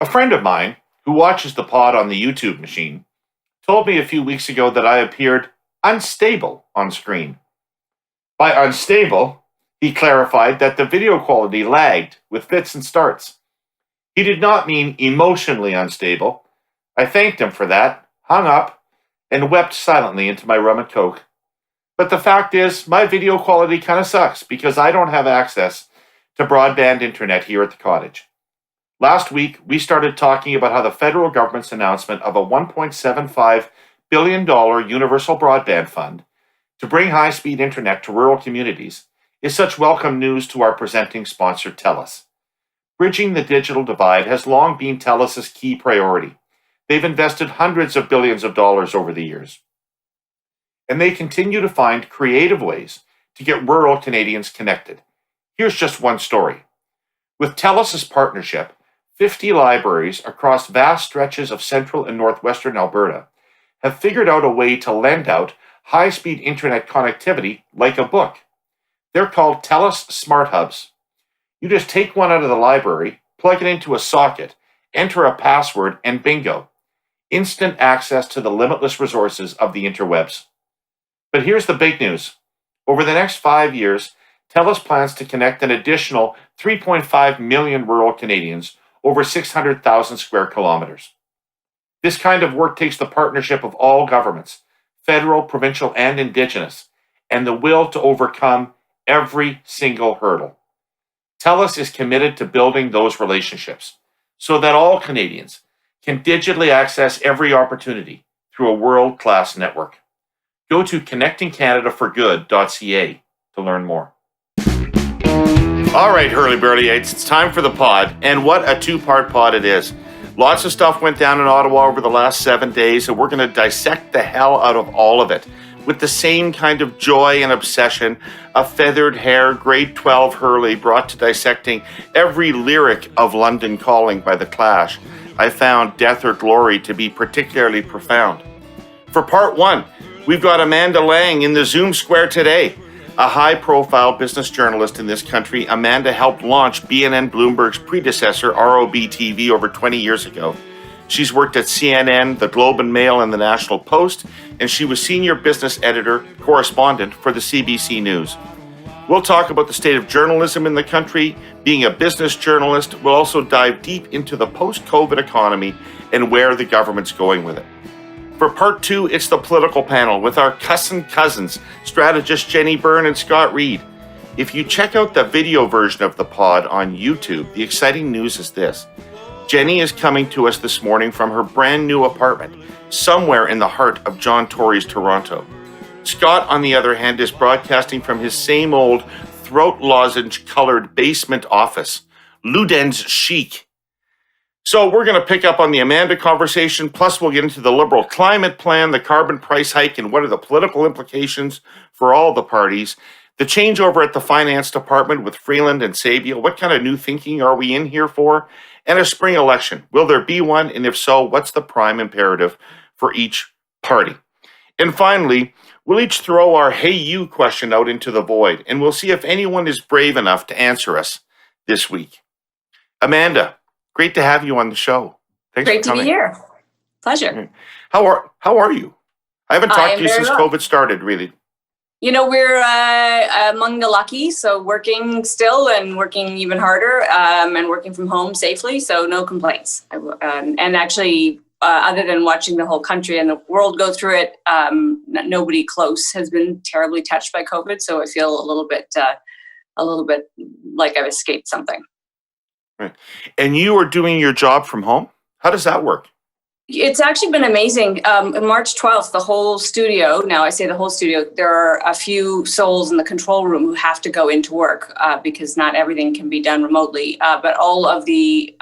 A friend of mine, who watches the pod on the YouTube machine, told me a few weeks ago that I appeared unstable on screen. By unstable, he clarified that the video quality lagged with fits and starts. He did not mean emotionally unstable. I thanked him for that, hung up, and wept silently into my rum and coke. But the fact is, my video quality kind of sucks because I don't have access to broadband internet here at the cottage. Last week, we started talking about how the federal government's announcement of a $1.75 billion universal broadband fund to bring high-speed internet to rural communities is such welcome news to our presenting sponsor, TELUS. Bridging the digital divide has long been TELUS's key priority. They've invested hundreds of billions of dollars over the years. And they continue to find creative ways to get rural Canadians connected. Here's just one story. With TELUS's partnership, 50 libraries across vast stretches of central and northwestern Alberta have figured out a way to lend out high-speed internet connectivity like a book. They're called TELUS Smart Hubs. You just take one out of the library, plug it into a socket, enter a password, and bingo. Instant access to the limitless resources of the interwebs. But here's the big news. Over the next 5 years, TELUS plans to connect an additional 3.5 million rural Canadians over 600,000 square kilometers. This kind of work takes the partnership of all governments, federal, provincial, and Indigenous, and the will to overcome every single hurdle. TELUS is committed to building those relationships so that all Canadians can digitally access every opportunity through a world-class network. Go to connectingcanadaforgood.ca to learn more. All right, Herle Burly-ites, it's time for the pod, and what a two-part pod it is. Lots of stuff went down in Ottawa over the last 7 days, and we're going to dissect the hell out of all of it with the same kind of joy and obsession a feathered hair grade 12 Herle brought to dissecting every lyric of London Calling by The Clash. I found Death or Glory to be particularly profound. For part one, we've got Amanda Lang in the Zoom Square today. A high-profile business journalist in this country, Amanda helped launch BNN-Bloomberg's predecessor, ROBTV, over 20 years ago. She's worked at CNN, the Globe and Mail, and the National Post, and she was senior business editor, correspondent for the CBC News. We'll talk about the state of journalism in the country, being a business journalist. We'll also dive deep into the post-COVID economy and where the government's going with it. For part two, it's the political panel with our cussin cousins, strategists Jenni, Byrne, and Reid. If you check out the video version of the pod on YouTube, the exciting news is this. Jenni is coming to us this morning from her brand new apartment, somewhere in the heart of John Tory's Toronto. Scott, on the other hand, is broadcasting from his same old throat lozenge-colored basement office, Ludens chic. So we're going to pick up on the Amanda conversation, plus we'll get into the Liberal climate plan, the carbon price hike, and what are the political implications for all the parties, the changeover at the finance department with Freeland and Sabia, what kind of new thinking are we in here for, and a spring election. Will there be one? And if so, what's the prime imperative for each party? And finally, we'll each throw our hey you question out into the void, and we'll see if anyone is brave enough to answer us this week. Amanda, great to have you on the show. Thanks Great for coming. to be here. Pleasure. How are you? I haven't talked to you since COVID started, really. You know, we're among the lucky, so working still and working even harder and working from home safely, so no complaints. And actually, other than watching the whole country and the world go through it, nobody close has been terribly touched by COVID, so I feel a little bit like I've escaped something. Right. And you are doing your job from home? How does that work? It's actually been amazing. March 12th, the whole studio, now I say the whole studio, there are a few souls in the control room who have to go into work because not everything can be done remotely. But all of the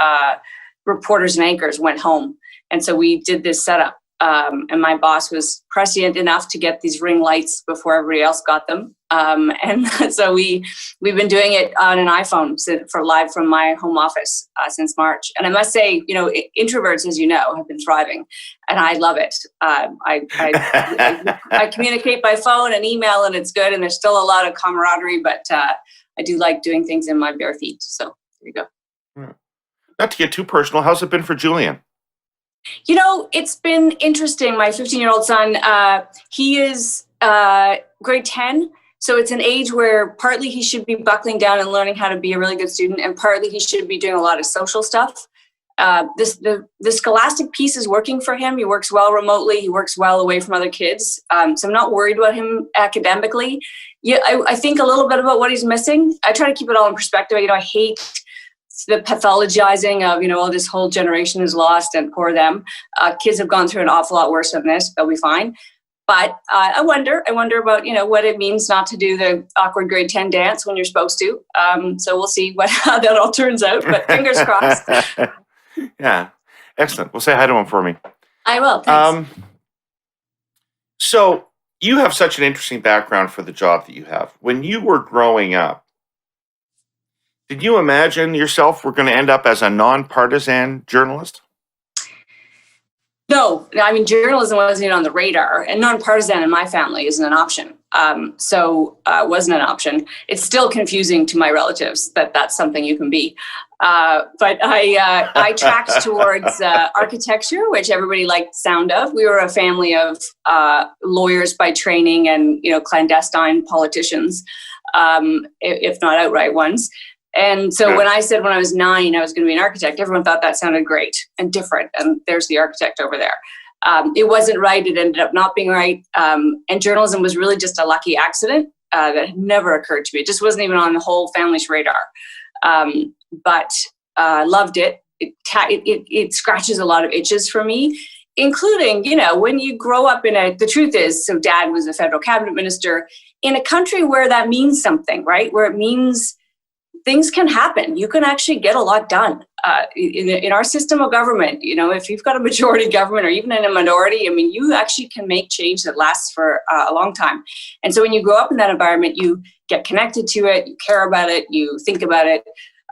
reporters and anchors went home. And so we did this setup. And my boss was prescient enough to get these ring lights before everybody else got them. And so we've been doing it on an iPhone for live from my home office since March. And I must say, you know, introverts, as you know, have been thriving, and I love it. I communicate by phone and email, and it's good. And there's still a lot of camaraderie, but I do like doing things in my bare feet. So there you go. Not to get too personal, how's it been for Julian? You know, it's been interesting. My 15-year-old son, he is grade 10. So it's an age where partly he should be buckling down and learning how to be a really good student, and partly he should be doing a lot of social stuff. The scholastic piece is working for him. He works well remotely. He works well away from other kids. So I'm not worried about him academically. Yeah, I think a little bit about what he's missing. I try to keep it all in perspective. You know, I hate the pathologizing of, you know, oh, this whole generation is lost and poor them. Kids have gone through an awful lot worse than this. They'll be fine. But I wonder about, you know, what it means not to do the awkward grade 10 dance when you're supposed to. So we'll see how that all turns out, but fingers crossed. Yeah, excellent. Well, say hi to him for me. I will, thanks. So you have such an interesting background for the job that you have. When you were growing up, did you imagine yourself were going to end up as a nonpartisan journalist? No, I mean, journalism wasn't even on the radar, and nonpartisan in my family isn't an option. So it wasn't an option. It's still confusing to my relatives that that's something you can be. But I tracked towards architecture, which everybody liked the sound of. We were a family of lawyers by training and, you know, clandestine politicians, if not outright ones. And so when I said when I was 9, I was going to be an architect, everyone thought that sounded great and different. And there's the architect over there. It wasn't right. It ended up not being right. And journalism was really just a lucky accident that had never occurred to me. It just wasn't even on the whole family's radar. But loved it. It scratches a lot of itches for me, including, you know, when you grow up the truth is, so Dad was a federal cabinet minister in a country where that means something, right? Where it means things can happen. You can actually get a lot done in our system of government. You know, if you've got a majority government or even in a minority, I mean, you actually can make change that lasts for a long time. And so when you grow up in that environment, you get connected to it, you care about it, you think about it.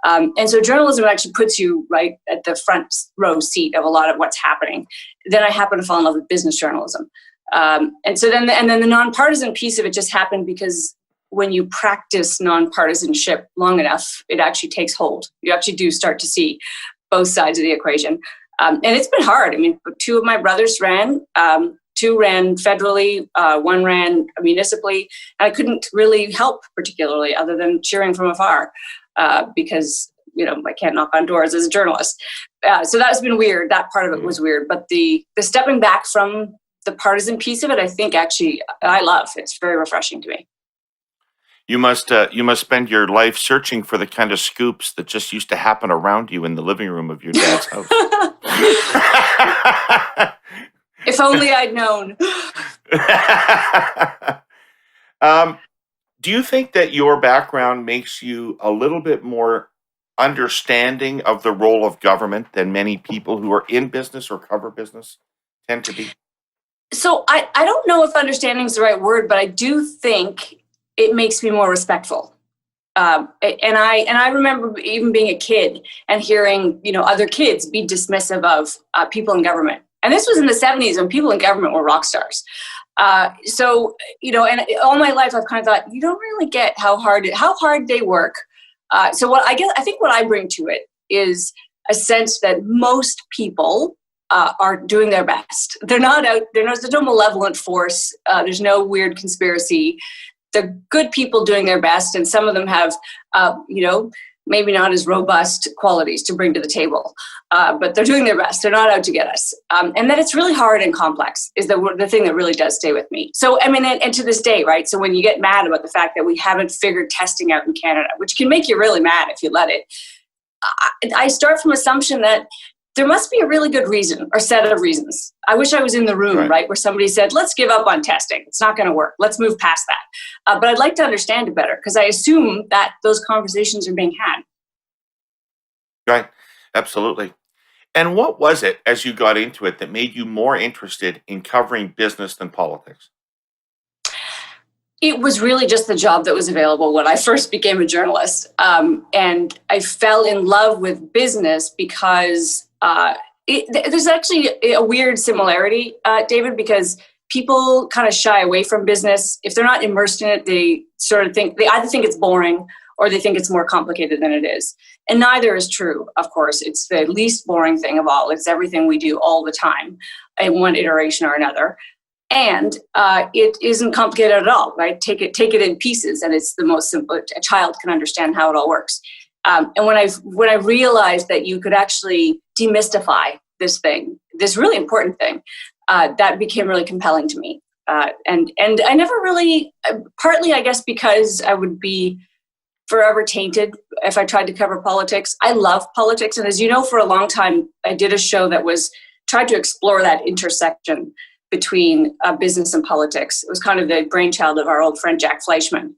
And so journalism actually puts you right at the front row seat of a lot of what's happening. Then I happened to fall in love with business journalism. And then the nonpartisan piece of it just happened because when you practice nonpartisanship long enough, it actually takes hold. You actually do start to see both sides of the equation. And it's been hard. I mean, 2 of my brothers ran, 2 ran federally, 1 ran municipally. And I couldn't really help particularly other than cheering from afar because, you know, I can't knock on doors as a journalist. So that's been weird. That part of it was weird. But the stepping back from the partisan piece of it, I think actually I love. It's very refreshing to me. You must spend your life searching for the kind of scoops that just used to happen around you in the living room of your dad's house. If only I'd known. Do you think that your background makes you a little bit more understanding of the role of government than many people who are in business or cover business tend to be? So I don't know if understanding is the right word, but I do think it makes me more respectful. And I remember even being a kid and hearing, you know, other kids be dismissive of people in government. And this was in the 70s when people in government were rock stars. So, you know, and all my life I've kind of thought, you don't really get how hard they work. So I think what I bring to it is a sense that most people are doing their best. They're not out, there's no malevolent force. There's no weird conspiracy. They're good people doing their best, and some of them have, you know, maybe not as robust qualities to bring to the table, but they're doing their best. They're not out to get us. And that it's really hard and complex is the thing that really does stay with me. So, I mean, and to this day, right? So when you get mad about the fact that we haven't figured testing out in Canada, which can make you really mad if you let it, I start from assumption that there must be a really good reason or set of reasons. I wish I was in the room, right, where somebody said, let's give up on testing. It's not going to work. Let's move past that. But I'd like to understand it better because I assume that those conversations are being had. Right. Absolutely. And what was it as you got into it that made you more interested in covering business than politics? It was really just the job that was available when I first became a journalist. And I fell in love with business because there's actually a weird similarity, David, because people kind of shy away from business. If they're not immersed in it, they sort of think, they either think it's boring or they think it's more complicated than it is. And neither is true, of course. It's the least boring thing of all. It's everything we do all the time in one iteration or another. And it isn't complicated at all, right? Take it in pieces, and it's the most simple. A child can understand how it all works. And when I realized that you could actually demystify this thing, this really important thing, that became really compelling to me. And I never really, partly I guess because I would be forever tainted if I tried to cover politics. I love politics, and as you know, for a long time I did a show that tried to explore that intersection between business and politics. It was kind of the brainchild of our old friend Jack Fleischman.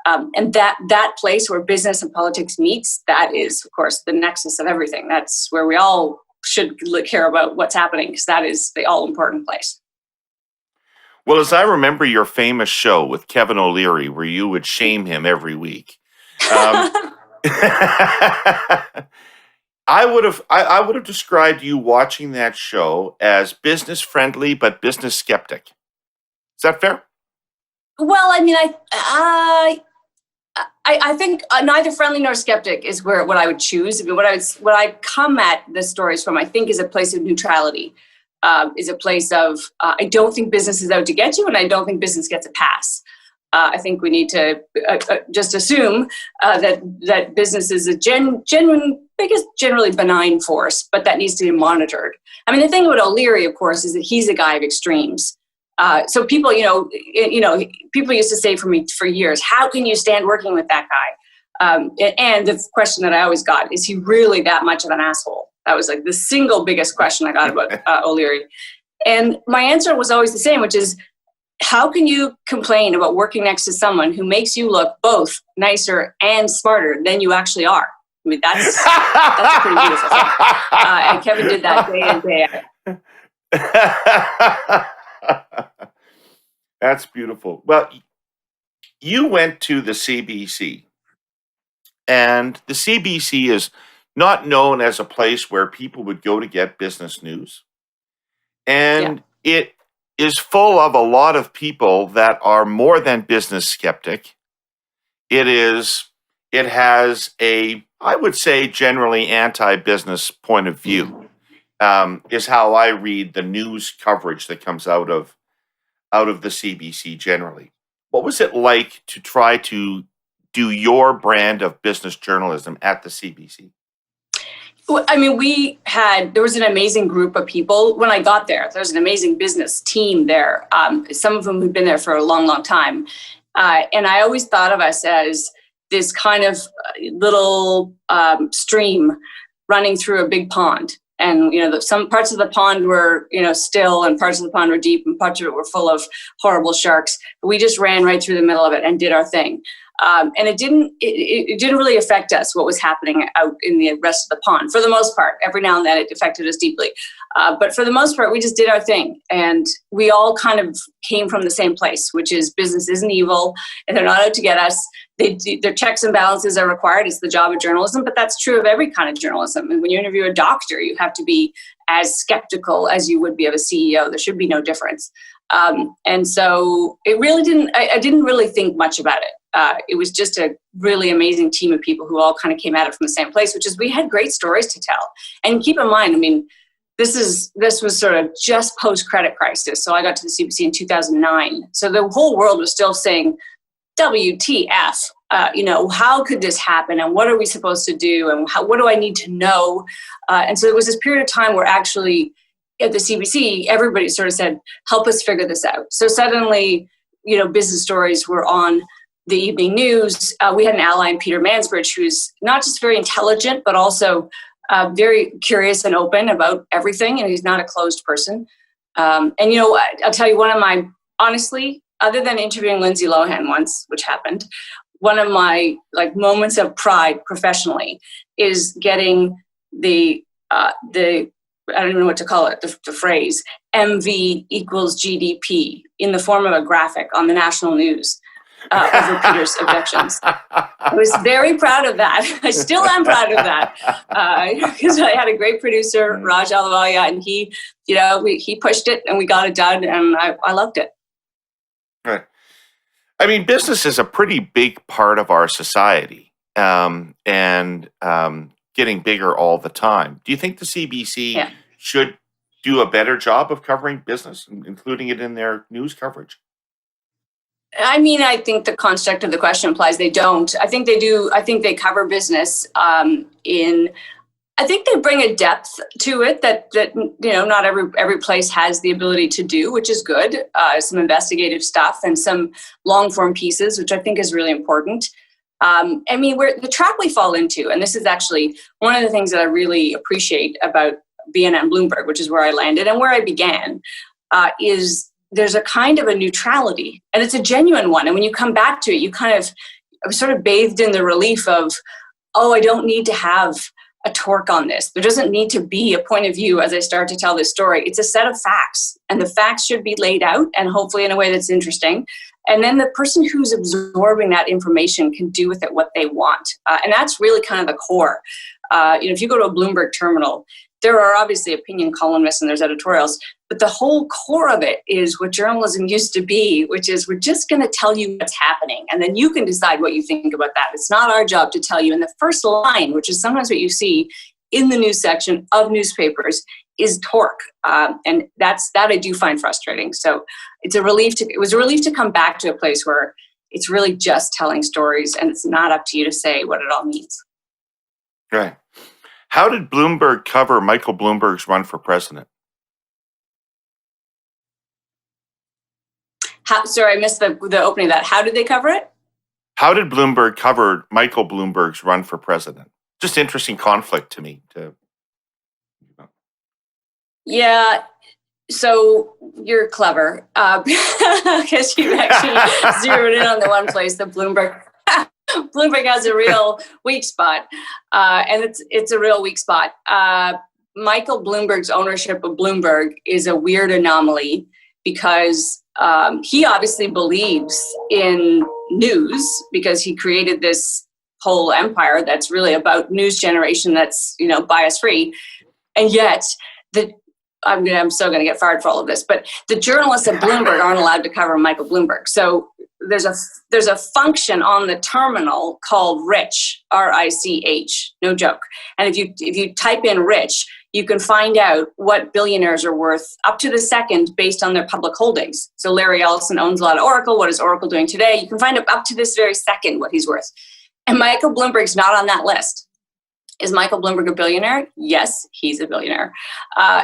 And that place where business and politics meets, that is, of course, the nexus of everything. That's where we all should care about what's happening, because that is the all-important place. Well, as I remember your famous show with Kevin O'Leary, where you would shame him every week, I would have described you watching that show as business friendly but business skeptic. Is that fair? Well, I mean, I think neither friendly nor skeptic is what I would choose. I mean, what I come at the stories from, I think, is a place of neutrality. Is a place of I don't think business is out to get you, and I don't think business gets a pass. I think we need to just assume that business is a genuine, biggest, generally benign force, but that needs to be monitored. I mean, the thing about O'Leary, of course, is that he's a guy of extremes. So people, people used to say for me for years, how can you stand working with that guy? And the question that I always got, is he really that much of an asshole? That was like the single biggest question I got about O'Leary. And my answer was always the same, which is, how can you complain about working next to someone who makes you look both nicer and smarter than you actually are? I mean, that's a pretty beautiful thing. And Kevin did that day in, day out. That's beautiful. Well, you went to the CBC, and the CBC is not known as a place where people would go to get business news. And it is full of a lot of people that are more than business skeptic. It has a, I would say, generally anti-business point of view, is how I read the news coverage that comes out of the CBC generally. What was it like to try to do your brand of business journalism at the CBC? I mean, there was an amazing group of people. When I got there, there was an amazing business team there. Some of them had been there for a long, long time. And I always thought of us as this kind of little stream running through a big pond. And, some parts of the pond were, still, and parts of the pond were deep, and parts of it were full of horrible sharks. But we just ran right through the middle of it and did our thing. And it didn't really affect us, what was happening out in the rest of the pond. For the most part, every now and then it affected us deeply. But for the most part, we just did our thing. And we all kind of came from the same place, which is business isn't evil, and they're not out to get us. Their checks and balances are required. It's the job of journalism, but that's true of every kind of journalism. And when you interview a doctor, you have to be as skeptical as you would be of a CEO. There should be no difference. And so it really I didn't really think much about it. It was just a really amazing team of people who all kind of came at it from the same place, which is we had great stories to tell. And keep in mind, I mean, this was sort of just post-credit crisis. So I got to the CBC in 2009. So the whole world was still saying, WTF, how could this happen? And what are we supposed to do? And what do I need to know? And so it was this period of time where actually at the CBC, everybody sort of said, help us figure this out. So suddenly, business stories were on the evening news. We had an ally in Peter Mansbridge, who's not just very intelligent, but also very curious and open about everything. And he's not a closed person. And I'll tell you, honestly, other than interviewing Lindsay Lohan once, which happened, one of my moments of pride professionally is getting the I don't even know what to call it, the phrase MV equals GDP in the form of a graphic on the national news over Peter's objections. I was very proud of that. I still am proud of that because I had a great producer, Raj Ahluwalia, and he pushed it and we got it done, and I loved it. Right. I mean, business is a pretty big part of our society. and getting bigger all the time. Do you think the CBC should do a better job of covering business, including it in their news coverage? I mean, I think the construct of the question implies they don't. I think they do. I think they cover business I think they bring a depth to it that not every place has the ability to do, which is good. Some investigative stuff and some long form pieces, which I think is really important. I mean, where the trap we fall into, and this is actually one of the things that I really appreciate about BNN-Bloomberg, which is where I landed and where I began, is there's a kind of a neutrality, and it's a genuine one. And when you come back to it, you kind of sort of bathed in the relief of, oh, I don't need to have a torque on this. There doesn't need to be a point of view as I start to tell this story. It's a set of facts, and the facts should be laid out, and hopefully in a way that's interesting. And then the person who's absorbing that information can do with it what they want. And that's really kind of the core. If you go to a Bloomberg terminal, there are obviously opinion columnists and there's editorials, but the whole core of it is what journalism used to be, which is we're just going to tell you what's happening. And then you can decide what you think about that. It's not our job to tell you. And the first line, which is sometimes what you see in the news section of newspapers, is torque. And that I do find frustrating. So it was a relief to come back to a place where it's really just telling stories and it's not up to you to say what it all means. Right. How did Bloomberg cover Michael Bloomberg's run for president? Sorry, I missed the opening of that. How did they cover it? How did Bloomberg cover Michael Bloomberg's run for president? Just interesting conflict to me. Yeah, so you're clever because you actually zeroed in on the one place that Bloomberg has a real weak spot, and it's a real weak spot. Michael Bloomberg's ownership of Bloomberg is a weird anomaly because he obviously believes in news because he created this whole empire that's really about news generation that's bias free, and yet I'm still going to get fired for all of this, but the journalists at Bloomberg aren't allowed to cover Michael Bloomberg. So there's a function on the terminal called Rich, R-I-C-H, no joke. And if you type in Rich, you can find out what billionaires are worth up to the second based on their public holdings. So Larry Ellison owns a lot of Oracle. What is Oracle doing today? You can find out up to this very second what he's worth. And Michael Bloomberg's not on that list. Is Michael Bloomberg a billionaire? Yes, he's a billionaire.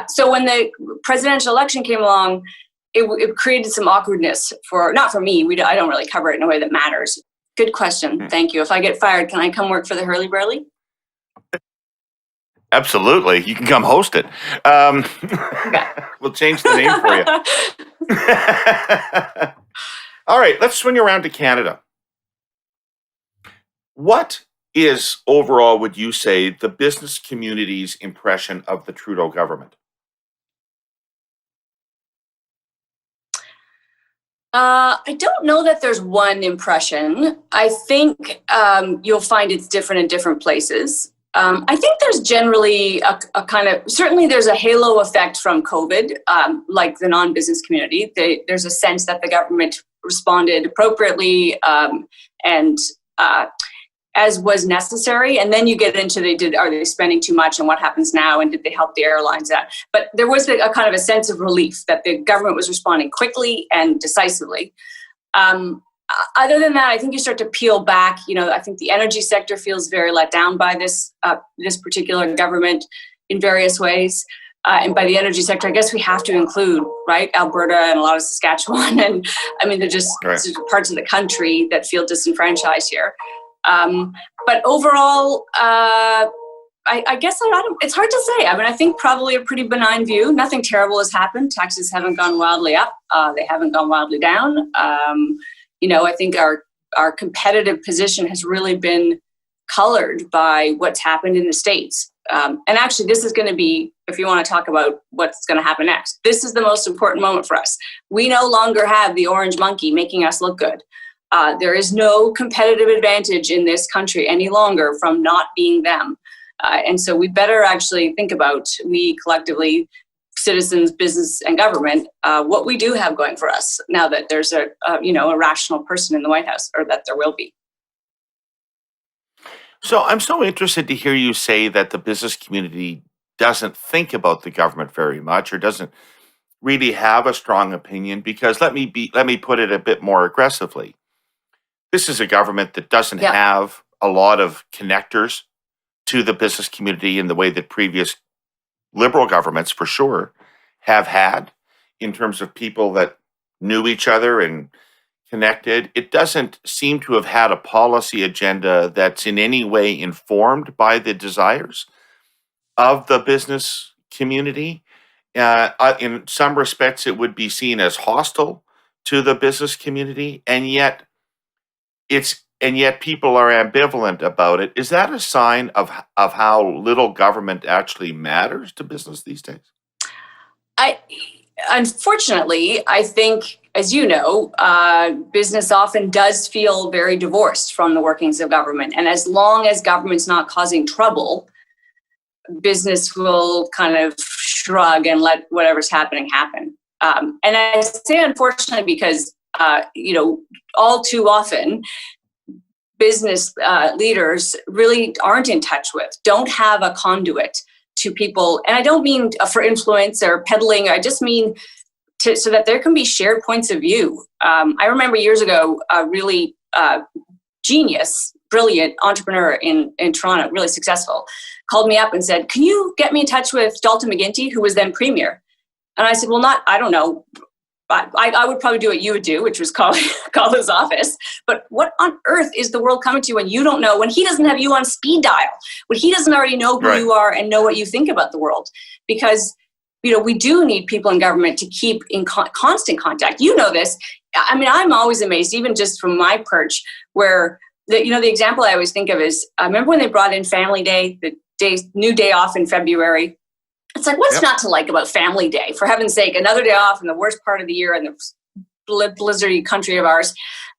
So when the presidential election came along, it created some awkwardness not for me. I don't really cover it in a way that matters. Good question. Thank you. If I get fired, can I come work for the Herle Burly? Absolutely. You can come host it. Okay. We'll change the name for you. All right, let's swing around to Canada. What is overall, would you say, the business community's impression of the Trudeau government? I don't know that there's one impression. I think you'll find it's different in different places. I think there's generally a kind of, certainly there's a halo effect from COVID, like the non-business community. There's a sense that the government responded appropriately and as was necessary. And then you get into are they spending too much and what happens now and did they help the airlines out? But there was a kind of a sense of relief that the government was responding quickly and decisively. Other than that, I think you start to peel back. I think the energy sector feels very let down by this particular government in various ways. And by the energy sector, I guess we have to include, right, Alberta and a lot of Saskatchewan. And I mean, they're just parts of the country that feel disenfranchised here. But overall, I guess it's hard to say. I mean, I think probably a pretty benign view. Nothing terrible has happened. Taxes haven't gone wildly up. They haven't gone wildly down. I think our competitive position has really been colored by what's happened in the States. And actually, this is going to be, if you want to talk about what's going to happen next, this is the most important moment for us. We no longer have the orange monkey making us look good. There is no competitive advantage in this country any longer from not being them. And so we better actually think about, we collectively, citizens, business, and government, what we do have going for us now that there's a rational person in the White House, or that there will be. So I'm so interested to hear you say that the business community doesn't think about the government very much or doesn't really have a strong opinion because let me put it a bit more aggressively. This is a government that doesn't Yeah. have a lot of connectors to the business community in the way that previous liberal governments for sure have had in terms of people that knew each other and connected. It doesn't seem to have had a policy agenda that's in any way informed by the desires of the business community. In some respects, it would be seen as hostile to the business community, and yet people are ambivalent about it. Is that a sign of how little government actually matters to business these days? Unfortunately, I think, as you know, business often does feel very divorced from the workings of government. And as long as government's not causing trouble, business will kind of shrug and let whatever's happening happen. And I say unfortunately because, all too often, business leaders really aren't in touch with, don't have a conduit to people. And I don't mean for influence or peddling. I just mean so that there can be shared points of view. I remember years ago, a really genius, brilliant entrepreneur in Toronto, really successful, called me up and said, "Can you get me in touch with Dalton McGuinty, who was then premier?" And I said, "Well, I don't know. I would probably do what you would do, which was call his office. But what on earth is the world coming to when you don't know, when he doesn't have you on speed dial, when he doesn't already know who you are and know what you think about the world?" Because, we do need people in government to keep in constant contact. You know this. I mean, I'm always amazed, even just from my perch, where, the example I always think of is, I remember when they brought in Family Day, new day off in February. It's like, what's not to like about Family Day? For heaven's sake, another day off in the worst part of the year in the blizzardy country of ours.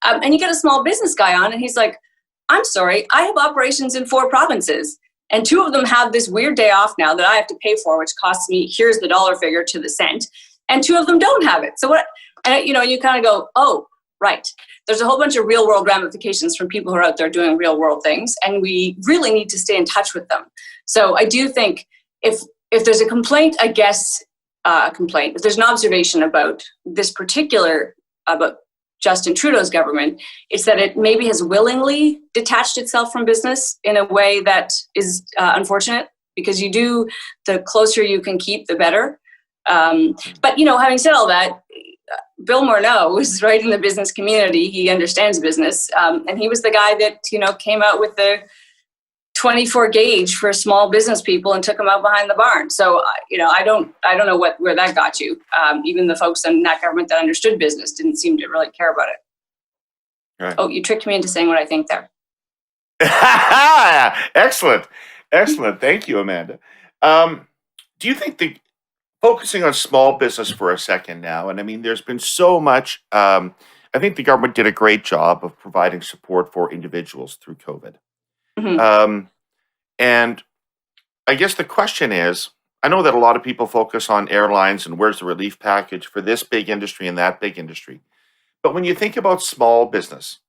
And you get a small business guy on and he's like, "I'm sorry, I have operations in 4 provinces. And 2 of them have this weird day off now that I have to pay for, which costs me, here's the dollar figure to the cent. And 2 of them don't have it. So what?" And you kind of go, "Oh, right." There's a whole bunch of real world ramifications from people who are out there doing real world things. And we really need to stay in touch with them. So I do think if there's a complaint, I guess, if there's an observation about this particular, about Justin Trudeau's government, it's that it maybe has willingly detached itself from business in a way that is unfortunate, because the closer you can keep, the better. But, having said all that, Bill Morneau was right in the business community. He understands business. And he was the guy that, came out with the 24 gauge for small business people and took them out behind the barn. So, I don't know where that got you. Even the folks in that government that understood business didn't seem to really care about it. Right. Oh, you tricked me into saying what I think there. Excellent. Thank you, Amanda. Do you think focusing on small business for a second now, and I mean, there's been so much, I think the government did a great job of providing support for individuals through COVID. Mm-hmm. And I guess the question is, I know that a lot of people focus on airlines and where's the relief package for this big industry and that big industry. But when you think about small business,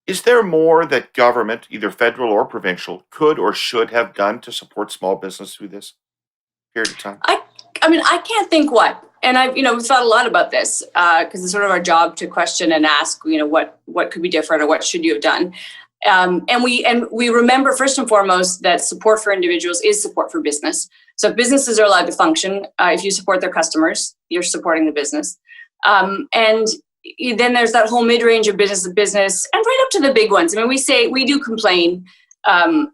is there more that government, either federal or provincial, could or should have done to support small business through this period of time? I mean, I can't think what. And I've, we've thought a lot about this because it's sort of our job to question and ask, what could be different or what should you have done? And we remember first and foremost that support for individuals is support for business. So if businesses are allowed to function, if you support their customers, you're supporting the business. And then there's that whole mid-range of business and right up to the big ones. I mean, we do complain. And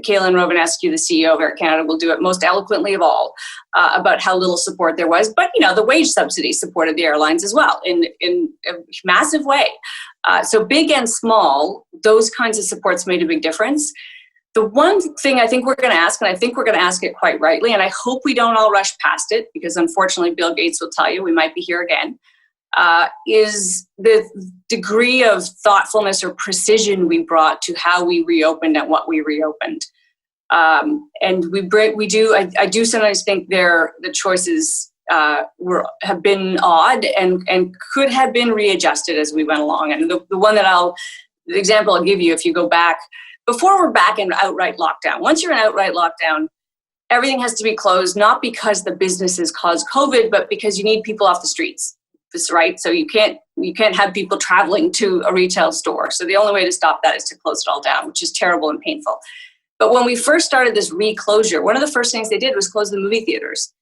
Kaylin Romanescu, the CEO of Air Canada, will do it most eloquently of all about how little support there was. But, the wage subsidy supported the airlines as well in a massive way. So big and small, those kinds of supports made a big difference. The one thing I think we're going to ask, and I think we're going to ask it quite rightly, and I hope we don't all rush past it, because unfortunately Bill Gates will tell you we might be here again, is the degree of thoughtfulness or precision we brought to how we reopened and what we reopened. And I do sometimes think the choices have been odd and could have been readjusted as we went along. And the one that the example I'll give you, if you go back, before we're back in outright lockdown, once you're in outright lockdown, everything has to be closed, not because the businesses caused COVID, but because you need people off the streets, right? So you can't have people traveling to a retail store. So the only way to stop that is to close it all down, which is terrible and painful. But when we first started this reclosure, one of the first things they did was close the movie theaters.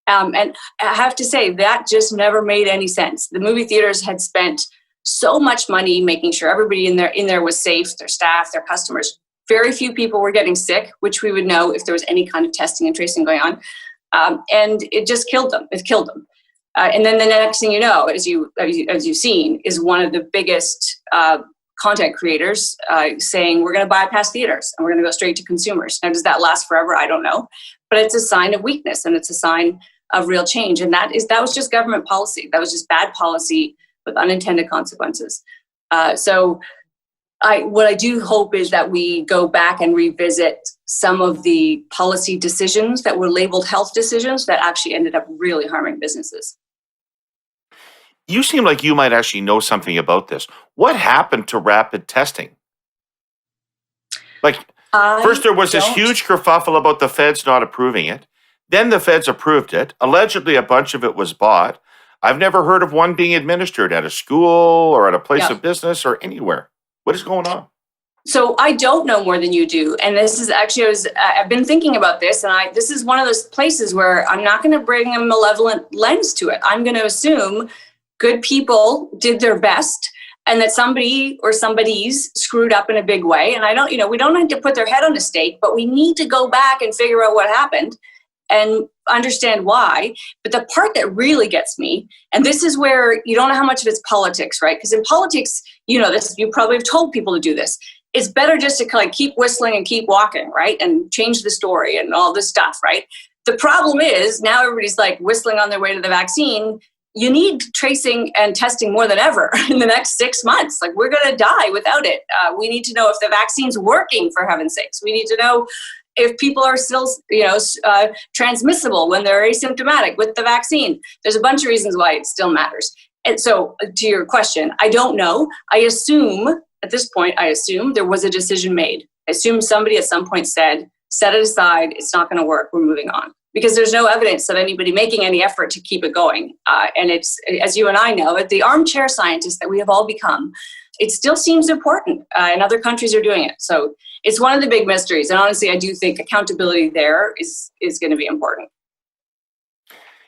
And I have to say, that just never made any sense. The movie theaters had spent so much money making sure everybody in there was safe, their staff, their customers. Very few people were getting sick, which we would know if there was any kind of testing and tracing going on. And it just killed them. It killed them. And then the next thing you know, as you've seen, is one of the biggest content creators saying, we're going to bypass theaters and we're going to go straight to consumers. Now, does that last forever? I don't know. But it's a sign of weakness and it's a sign of real change. And that was just government policy. That was just bad policy with unintended consequences. So what I do hope is that we go back and revisit some of the policy decisions that were labeled health decisions that actually ended up really harming businesses. You seem like you might actually know something about this. What happened to rapid testing? Like, first there was this huge kerfuffle about the feds not approving it. Then the feds approved it. Allegedly, a bunch of it was bought. I've never heard of one being administered at a school or at a place of business or anywhere. What is going on? So I don't know more than you do. And this is actually, I've been thinking about this, and this is one of those places where I'm not going to bring a malevolent lens to it. I'm going to assume good people did their best and that somebody or somebody's screwed up in a big way. And we don't need to put their head on a stake, but we need to go back and figure out what happened and understand why. But the part that really gets me, and this is where you don't know how much of it's politics, right? Because in politics, this, you probably have told people to do this. It's better just to kind of keep whistling and keep walking, right? And change the story and all this stuff, right? The problem is now everybody's like whistling on their way to the vaccine. You need tracing and testing more than ever in the next 6 months. Like, we're going to die without it. We need to know if the vaccine's working, for heaven's sakes. We need to know if people are still, transmissible when they're asymptomatic with the vaccine. There's a bunch of reasons why it still matters. And so, to your question, I don't know. At this point, I assume there was a decision made. I assume somebody at some point said, set it aside, it's not going to work, we're moving on. Because there's no evidence of anybody making any effort to keep it going. And it's, as you and I know, the armchair scientists that we have all become, it still seems important, and other countries are doing it. So it's one of the big mysteries. And honestly, I do think accountability there is going to be important.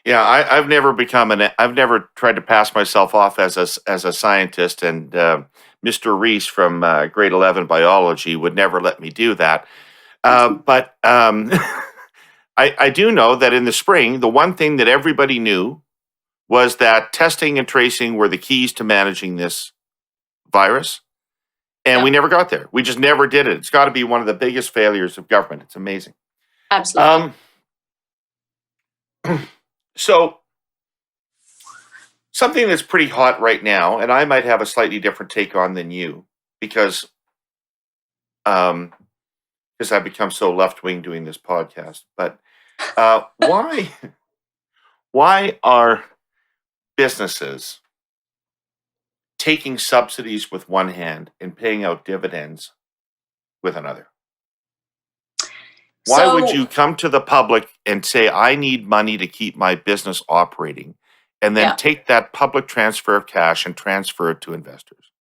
Yeah, I've never tried to pass myself off as a scientist, and Mr. Reese from grade 11 biology would never let me do that. But I do know that in the spring, the one thing that everybody knew was that testing and tracing were the keys to managing this virus. And we never got there. We just never did it. It's got to be one of the biggest failures of government. It's amazing. Absolutely. So something that's pretty hot right now, and I might have a slightly different take on than you, because I've become so left-wing doing this podcast. But why are businesses taking subsidies with one hand and paying out dividends with another? Why would you come to the public and say, I need money to keep my business operating, and then take that public transfer of cash and transfer it to investors?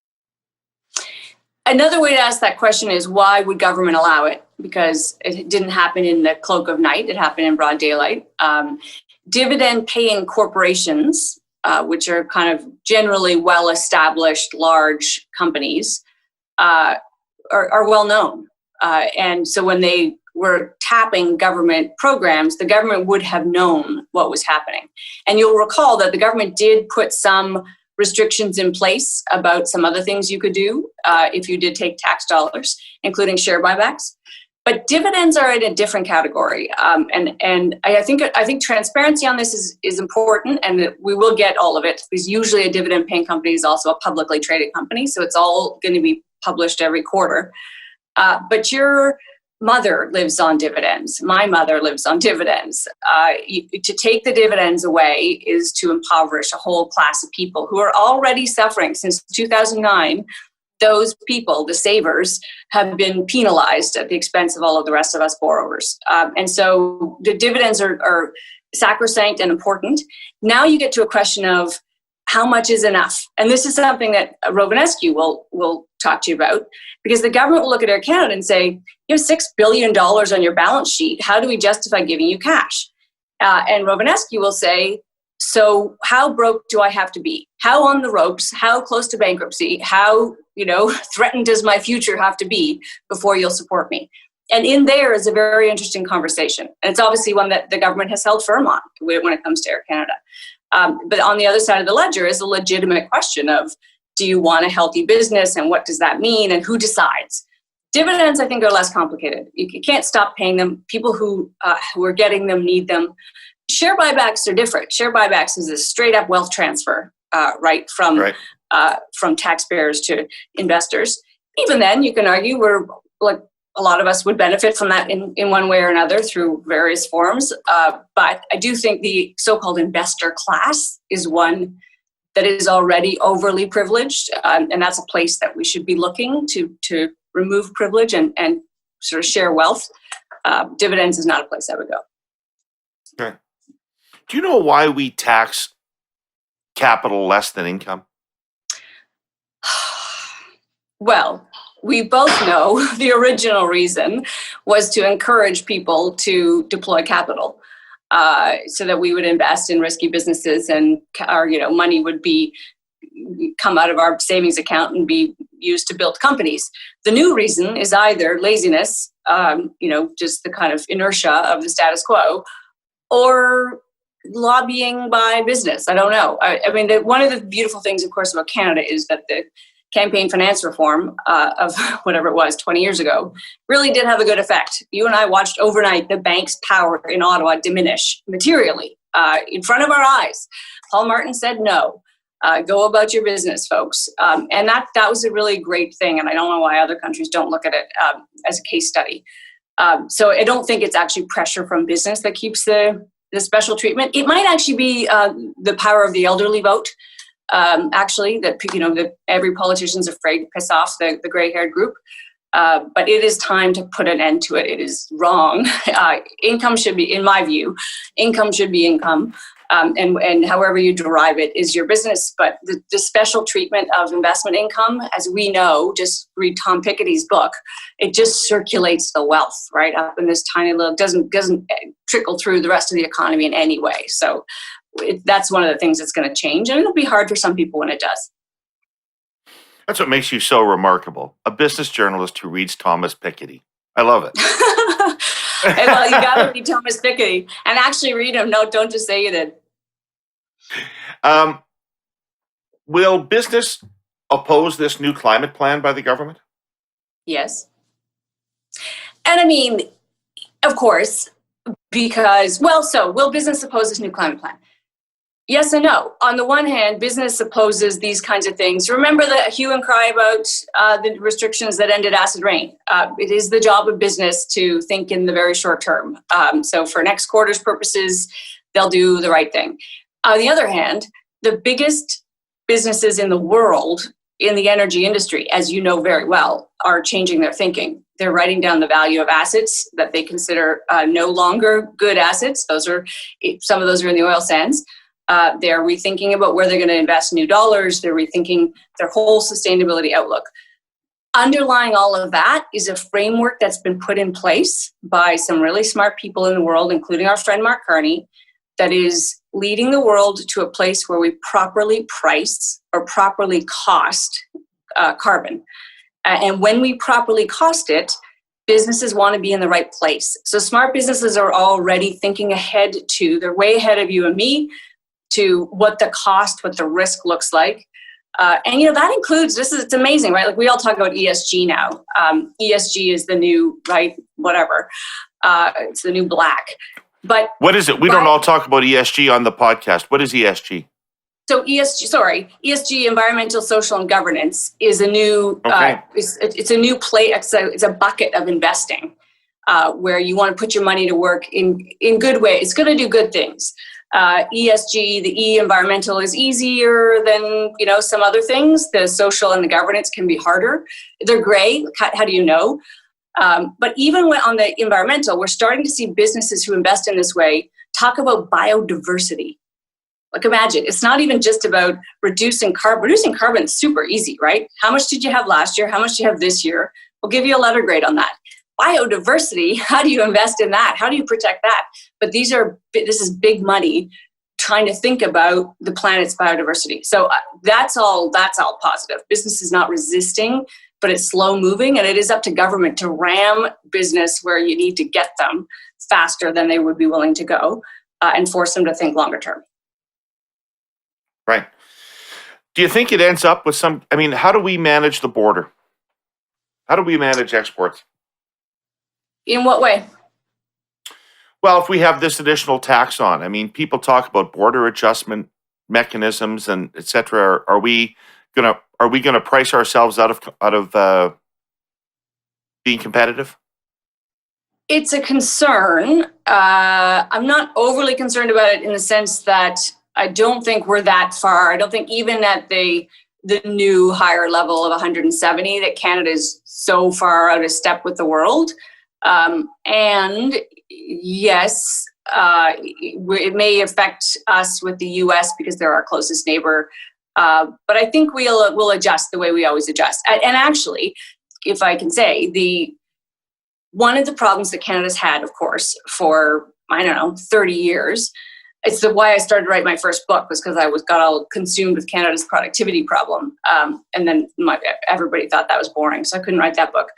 Another way to ask that question is, why would government allow it? Because it didn't happen in the cloak of night. It happened in broad daylight. Dividend-paying corporations, which are kind of generally well-established large companies, are well known. And so when they were tapping government programs, the government would have known what was happening. And you'll recall that the government did put some restrictions in place about some other things you could do if you did take tax dollars, including share buybacks. But dividends are in a different category. And I think transparency on this is important, and that we will get all of it, because usually a dividend paying company is also a publicly traded company. So it's all going to be published every quarter. But your mother lives on dividends. My mother lives on dividends. To take the dividends away is to impoverish a whole class of people who are already suffering. Since 2009, those people, the savers, have been penalized at the expense of all of the rest of us borrowers. And so the dividends are sacrosanct and important. Now you get to a question of how much is enough? And this is something that Romanescu will talk to you about, because the government will look at Air Canada and say, you have $6 billion on your balance sheet. How do we justify giving you cash? And Romanescu will say, so how broke do I have to be? How on the ropes? How close to bankruptcy? How, threatened does my future have to be before you'll support me? And in there is a very interesting conversation. And it's obviously one that the government has held firm on when it comes to Air Canada. But on the other side of the ledger is a legitimate question of, do you want a healthy business, and what does that mean, and who decides? Dividends, I think, are less complicated. You can't stop paying them. People who are getting them need them. Share buybacks are different. Share buybacks is a straight up wealth transfer, from taxpayers to investors. Even then, you can argue we're like a lot of us would benefit from that in one way or another through various forms. But I do think the so-called investor class is one that is already overly privileged. And that's a place that we should be looking to remove privilege and sort of share wealth. Dividends is not a place I would go. Okay. Do you know why we tax capital less than income? Well, we both know the original reason was to encourage people to deploy capital, so that we would invest in risky businesses, and our money would come out of our savings account and be used to build companies. The new reason is either laziness, just the kind of inertia of the status quo, or lobbying by business. I don't know. I mean, one of the beautiful things, of course, about Canada is that the campaign finance reform of whatever it was 20 years ago really did have a good effect. You and I watched overnight the bank's power in Ottawa diminish materially in front of our eyes. Paul Martin said no. Go about your business, folks. And that was a really great thing. And I don't know why other countries don't look at it as a case study. So I don't think it's actually pressure from business that keeps the special treatment. It might actually be the power of the elderly vote. That every politician's afraid to piss off the gray-haired group. But it is time to put an end to it. It is wrong. Income should be, in my view, income should be income. And however you derive it is your business. But the special treatment of investment income, as we know, just read Tom Piketty's book, it just circulates the wealth right up in this tiny little, doesn't trickle through the rest of the economy in any way. So that's one of the things that's going to change. And it'll be hard for some people when it does. That's what makes you so remarkable. A business journalist who reads Thomas Piketty. I love it. Well, you got to read Thomas Piketty and actually read him. No, don't just say you did. Will business oppose this new climate plan by the government? Yes. And I mean, of course, because, will business oppose this new climate plan? Yes and no. On the one hand, business opposes these kinds of things. Remember the hue and cry about the restrictions that ended acid rain. It is the job of business to think in the very short term. So for next quarter's purposes, they'll do the right thing. On the other hand, the biggest businesses in the world in the energy industry, as you know very well, are changing their thinking. They're writing down the value of assets that they consider no longer good assets. Some of those are in the oil sands. They're rethinking about where they're going to invest new dollars. They're rethinking their whole sustainability outlook. Underlying all of that is a framework that's been put in place by some really smart people in the world, including our friend Mark Carney, that is leading the world to a place where we properly price or properly cost carbon. And when we properly cost it, businesses want to be in the right place. So smart businesses are already thinking ahead they're way ahead of you and me, to what the cost, what the risk looks like. And, that includes, it's amazing, right? Like we all talk about ESG now. ESG is the new, right, whatever. It's the new black. But what is it? We don't all talk about ESG on the podcast. What is ESG? So ESG, environmental, social, and governance, is a new, it's a new play. It's a bucket of investing where you want to put your money to work in good ways. It's going to do good things. ESG, the E, environmental, is easier than, some other things. The social and the governance can be harder. They're gray. How do you know? But even when on the environmental, we're starting to see businesses who invest in this way talk about biodiversity. Like, imagine, it's not even just about reducing carbon. Reducing carbon is super easy, right? How much did you have last year? How much do you have this year? We'll give you a letter grade on that. Biodiversity, how do you invest in that? How do you protect that? But this is big money trying to think about the planet's biodiversity. So that's all positive. Business is not resisting, but it's slow moving, and it is up to government to ram business where you need to get them faster than they would be willing to go, and force them to think longer term. Right. Do you think it ends up with how do we manage the border? How do we manage exports? In what way? Well, if we have this additional tax on, people talk about border adjustment mechanisms and et cetera. Are we gonna price ourselves out of being competitive? It's a concern. I'm not overly concerned about it in the sense that I don't think we're that far. I don't think even at the new higher level of 170 that Canada is so far out of step with the world. And yes, it may affect us with the US because they're our closest neighbor. But I think we'll adjust the way we always adjust. And actually, if I can say, one of the problems that Canada's had, of course, for, 30 years, it's why I started to write my first book, was because I got all consumed with Canada's productivity problem. And then everybody thought that was boring, so I couldn't write that book.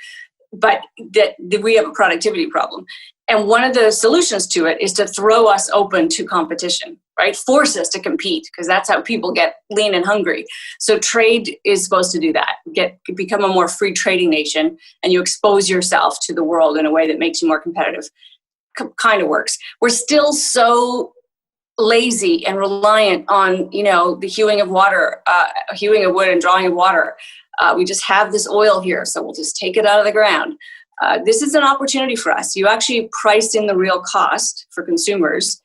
But that we have a productivity problem. And one of the solutions to it is to throw us open to competition, right? Force us to compete, because that's how people get lean and hungry. So trade is supposed to do that. Become a more free trading nation, and you expose yourself to the world in a way that makes you more competitive. Kind of works. We're still so lazy and reliant on, the hewing of wood and drawing of water. We just have this oil here, so we'll just take it out of the ground. This is an opportunity for us. You actually price in the real cost for consumers,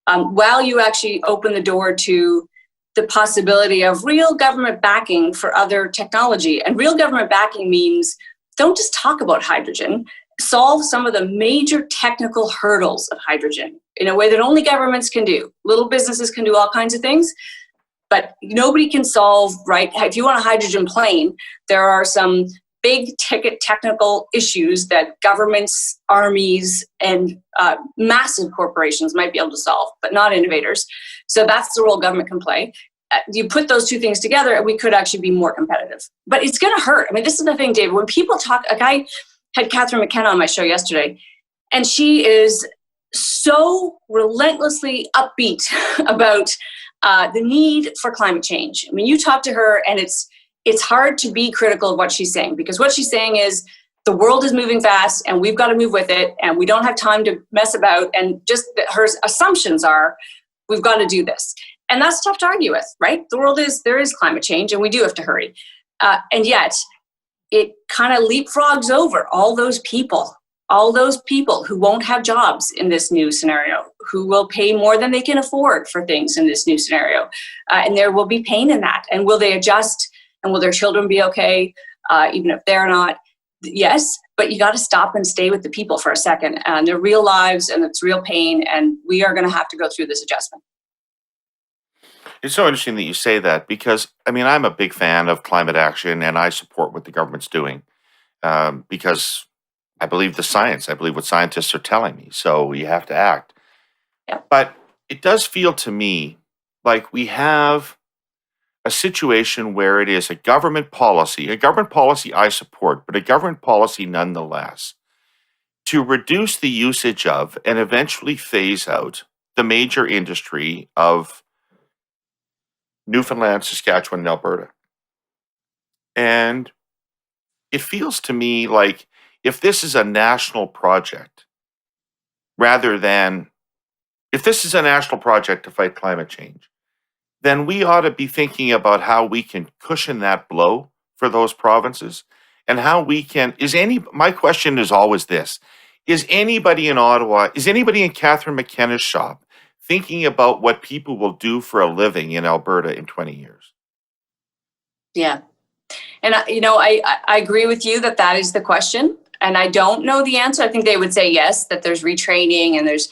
while you actually open the door to the possibility of real government backing for other technology. And real government backing means don't just talk about hydrogen, solve some of the major technical hurdles of hydrogen in a way that only governments can do. Little businesses can do all kinds of things, but nobody can solve, right? If you want a hydrogen plane, there are some big ticket technical issues that governments, armies, and massive corporations might be able to solve, but not innovators. So that's the role government can play. You put those two things together, and we could actually be more competitive. But it's going to hurt. This is the thing, David. When people talk, I had Catherine McKenna on my show yesterday, and she is so relentlessly upbeat about the need for climate change. You talk to her, and it's hard to be critical of what she's saying, because what she's saying is the world is moving fast, and we've got to move with it, and we don't have time to mess about. And just her assumptions are, we've got to do this. And that's tough to argue with, right? There is climate change, and we do have to hurry. And yet, it kind of leapfrogs over all those people who won't have jobs in this new scenario, who will pay more than they can afford for things in this new scenario. And there will be pain in that. And will they adjust? And will their children be okay, even if they're not? Yes, but you got to stop and stay with the people for a second. And their real lives, and it's real pain, and we are going to have to go through this adjustment. It's so interesting that you say that, because, I'm a big fan of climate action, and I support what the government's doing, because I believe the science. I believe what scientists are telling me. So you have to act. Yeah. But it does feel to me like we have a situation where it is a government policy I support, but a government policy nonetheless, to reduce the usage of and eventually phase out the major industry of Newfoundland, Saskatchewan, and Alberta. And it feels to me like if this is a national project, if this is a national project to fight climate change, then we ought to be thinking about how we can cushion that blow for those provinces, and how we can, my question is always this, is anybody in Ottawa, is anybody in Catherine McKenna's shop thinking about what people will do for a living in Alberta in 20 years? Yeah. And, I agree with you that is the question. And I don't know the answer. I think they would say yes, that there's retraining and there's,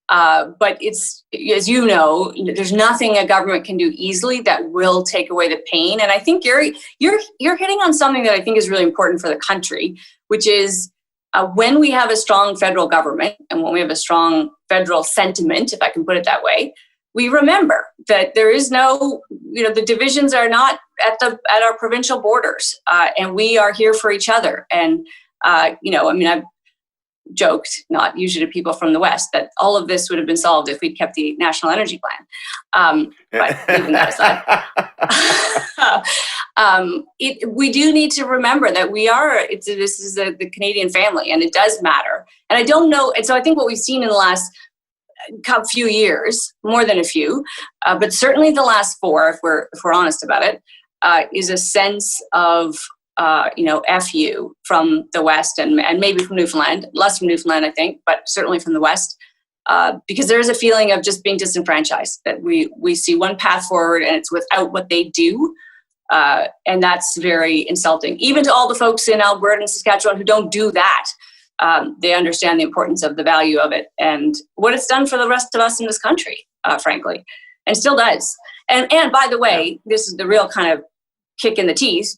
but it's, as you know, there's nothing a government can do easily that will take away the pain. And I think you're hitting on something that I think is really important for the country, which is when we have a strong federal government and when we have a strong federal sentiment, if I can put it that way, we remember that there is no, the divisions are not at our provincial borders, and we are here for each other. And I've joked, not usually to people from the West, that all of this would have been solved if we'd kept the National Energy Plan. But even that aside, we do need to remember that this is the Canadian family, and it does matter. And I don't know, and so I think what we've seen in the last few years, more than a few, but certainly the last 4, if we're honest about it, is a sense of FU from the West and maybe from Newfoundland, less from Newfoundland, I think, but certainly from the West, because there is a feeling of just being disenfranchised, that we see one path forward and it's without what they do. And that's very insulting, even to all the folks in Alberta and Saskatchewan who don't do that. They understand the importance of the value of it and what it's done for the rest of us in this country, frankly, and still does. And by the way, this is the real kind of kick in the teeth.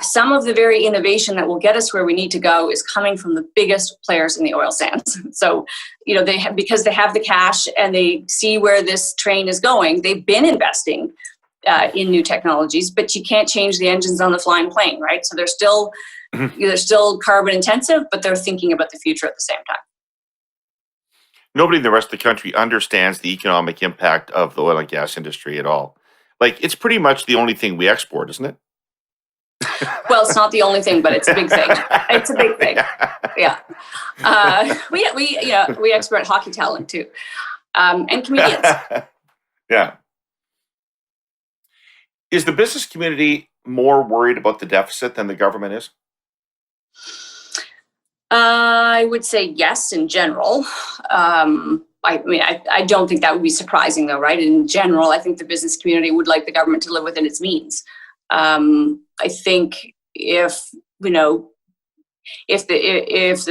Some of the very innovation that will get us where we need to go is coming from the biggest players in the oil sands. So, because they have the cash and they see where this train is going, they've been investing in new technologies, but you can't change the engines on the flying plane, right? So they're still carbon intensive, but they're thinking about the future at the same time. Nobody in the rest of the country understands the economic impact of the oil and gas industry at all. Like, it's pretty much the only thing we export, isn't it? Well, it's not the only thing, but it's a big thing. It's a big thing. Yeah. We export hockey talent too, and comedians. Yeah. Is the business community more worried about the deficit than the government is? I would say yes, in general. I don't think that would be surprising, though, right? In general, I think the business community would like the government to live within its means. I think if the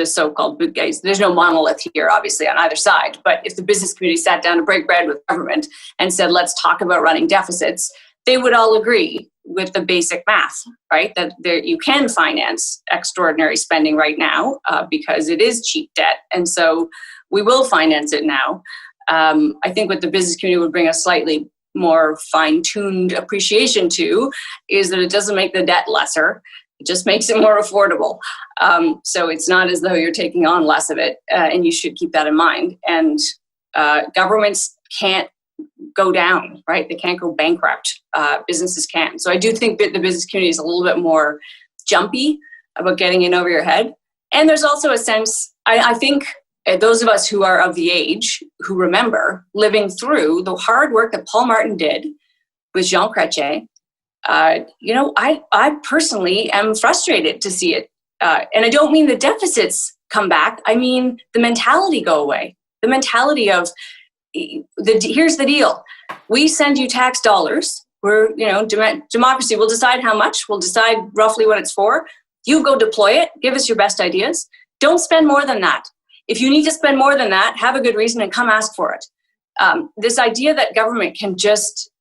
so-called big guys, there's no monolith here, obviously, on either side, but if the business community sat down to break bread with government and said, let's talk about running deficits, they would all agree with the basic math, right? That you can finance extraordinary spending right now because it is cheap debt. And so we will finance it now. I think what the business community would bring a slightly more fine-tuned appreciation to is that it doesn't make the debt lesser. It just makes it more affordable. So it's not as though you're taking on less of it, and you should keep that in mind. And governments can't go down, right? They can't go bankrupt. Businesses can. So I do think that the business community is a little bit more jumpy about getting in over your head. And there's also a sense, I think, those of us who are of the age who remember living through the hard work that Paul Martin did with Jean Chrétien, I personally am frustrated to see it. And I don't mean the deficits come back. I mean the mentality go away. The mentality of, here's the deal. We send you tax dollars. We're, democracy. We'll decide how much. We'll decide roughly what it's for. You go deploy it. Give us your best ideas. Don't spend more than that. If you need to spend more than that, have a good reason and come ask for it. This idea that government can just,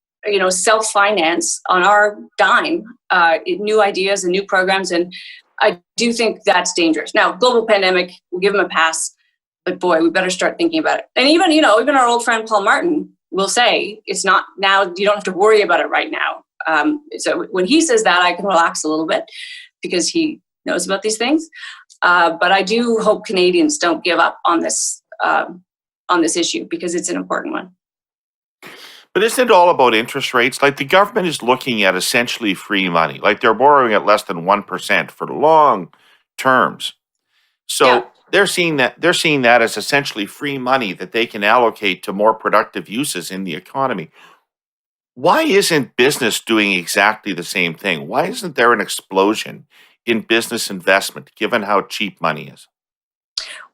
self-finance on our dime, new ideas and new programs, and I do think that's dangerous. Now, global pandemic, we'll give them a pass, but boy, we better start thinking about it. And even our old friend Paul Martin will say, it's not now, you don't have to worry about it right now. So when he says that, I can relax a little bit because he knows about these things. But I do hope Canadians don't give up on this issue because it's an important one. But isn't it all about interest rates? Like, the government is looking at essentially free money. Like, they're borrowing at less than 1% for long terms. So they're seeing that as essentially free money that they can allocate to more productive uses in the economy. Why isn't business doing exactly the same thing? Why isn't there an explosion in business investment, given how cheap money is?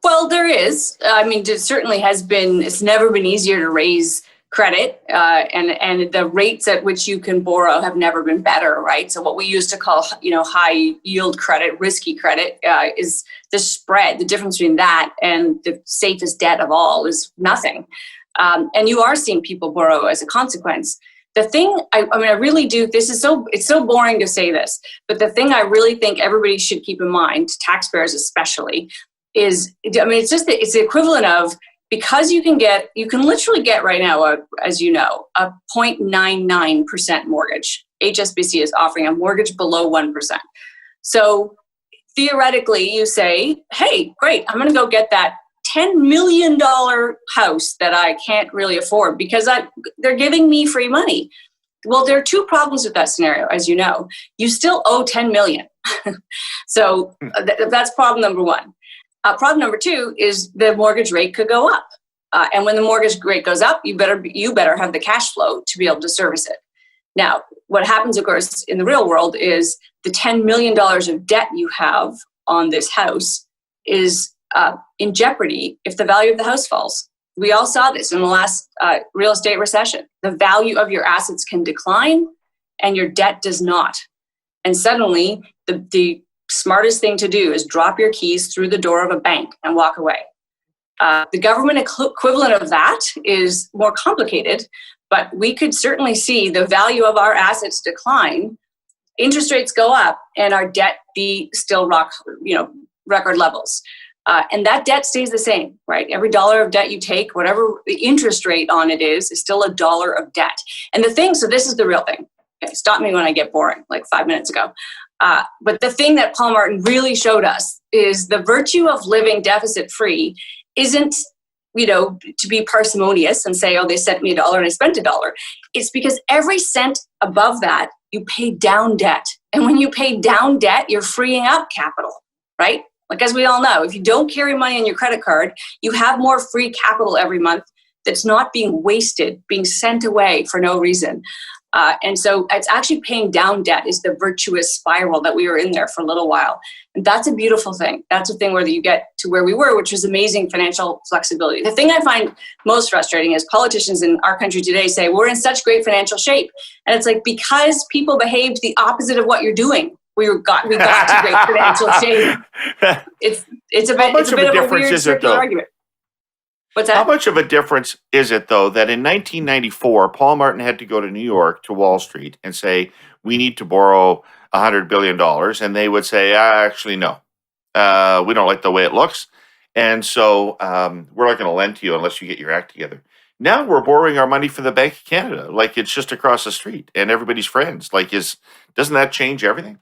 Well, there is. I mean, it certainly has been. It's never been easier to raise credit, and the rates at which you can borrow have never been better, right? So what we used to call, high yield credit, risky credit, is the spread. The difference between that and the safest debt of all is nothing. And you are seeing people borrow as a consequence. The thing, I really do, it's so boring to say this, but the thing I really think everybody should keep in mind, taxpayers especially, is, it's the equivalent of, because you can literally get right now, as you know, a 0.99% mortgage. HSBC is offering a mortgage below 1%. So theoretically, you say, hey, great, I'm going to go get that $10 million house that I can't really afford because they're giving me free money. Well, there are two problems with that scenario, as you know. You still owe $10 million. So that's problem number one. Problem number two is the mortgage rate could go up. And when the mortgage rate goes up, you better have the cash flow to be able to service it. Now, what happens, of course, in the real world is the $10 million of debt you have on this house is in jeopardy if the value of the house falls. We all saw this in the last real estate recession. The value of your assets can decline and your debt does not. And suddenly, the smartest thing to do is drop your keys through the door of a bank and walk away. The government equivalent of that is more complicated, but we could certainly see the value of our assets decline, interest rates go up, and our debt be still record levels. And that debt stays the same, right? Every dollar of debt you take, whatever the interest rate on it is still a dollar of debt. And so this is the real thing. Okay, stop me when I get boring, like 5 minutes ago. But the thing that Paul Martin really showed us is the virtue of living deficit-free isn't, to be parsimonious and say, oh, they sent me $1 and I spent $1. It's because every cent above that, you pay down debt. And when you pay down debt, you're freeing up capital, right? Like, as we all know, if you don't carry money on your credit card, you have more free capital every month that's not being wasted, being sent away for no reason. And so it's actually paying down debt is the virtuous spiral that we were in there for a little while. And that's a beautiful thing. That's a thing where you get to where we were, which was amazing financial flexibility. The thing I find most frustrating is politicians in our country today say, we're in such great financial shape. And it's like, because people behaved the opposite of what you're doing, we got to great financial shape. It's a bit of a weird circular argument. What's that? How much of a difference is it, though, that in 1994, Paul Martin had to go to New York, to Wall Street, and say, we need to borrow $100 billion. And they would say, actually, no, we don't like the way it looks. And so we're not going to lend to you unless you get your act together. Now we're borrowing our money from the Bank of Canada, like it's just across the street and everybody's friends. Like, doesn't that change everything?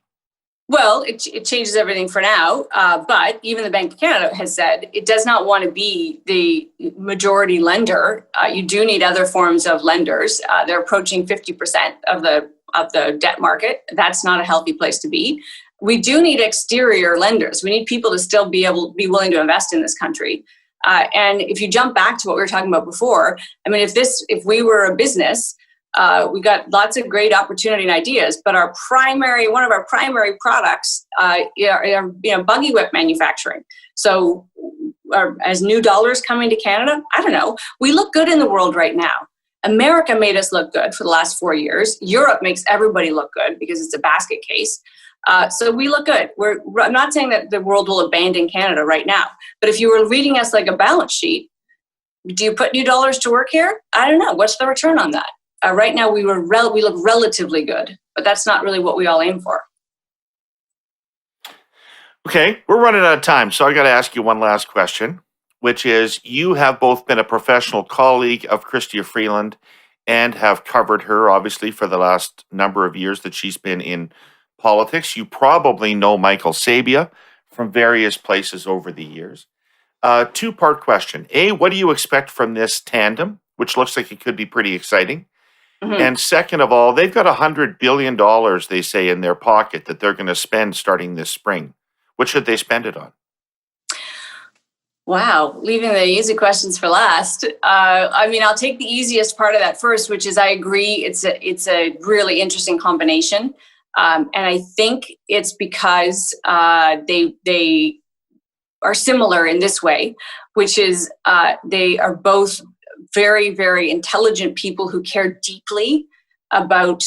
Well, it changes everything for now, but even the Bank of Canada has said it does not want to be the majority lender. You do need other forms of lenders. They're approaching 50% of the debt market. That's not a healthy place to be. We do need exterior lenders. We need people to still be willing to invest in this country. And if you jump back to what we were talking about before, I mean, if we were a business, we got lots of great opportunity and ideas, but one of our primary products are buggy whip manufacturing. So as new dollars coming to Canada, I don't know, we look good in the world right now. America made us look good for the last 4 years. Europe makes everybody look good because it's a basket case. So we look good. I'm not saying that the world will abandon Canada right now, but if you were reading us like a balance sheet, do you put new dollars to work here? I don't know. What's the return on that? Right now, we look relatively good, but that's not really what we all aim for. Okay, we're running out of time, so I got to ask you one last question, which is, you have both been a professional colleague of Chrystia Freeland and have covered her, obviously, for the last number of years that she's been in politics. You probably know Michael Sabia from various places over the years. Two-part question. A, what do you expect from this tandem, which looks like it could be pretty exciting? Mm-hmm. And second of all, they've got $100 billion, they say, in their pocket that they're going to spend starting this spring. What should they spend it on? Wow, leaving the easy questions for last. I'll take the easiest part of that first, which is I agree it's a really interesting combination. And I think it's because they are similar in this way, which is they are both very, very intelligent people who care deeply about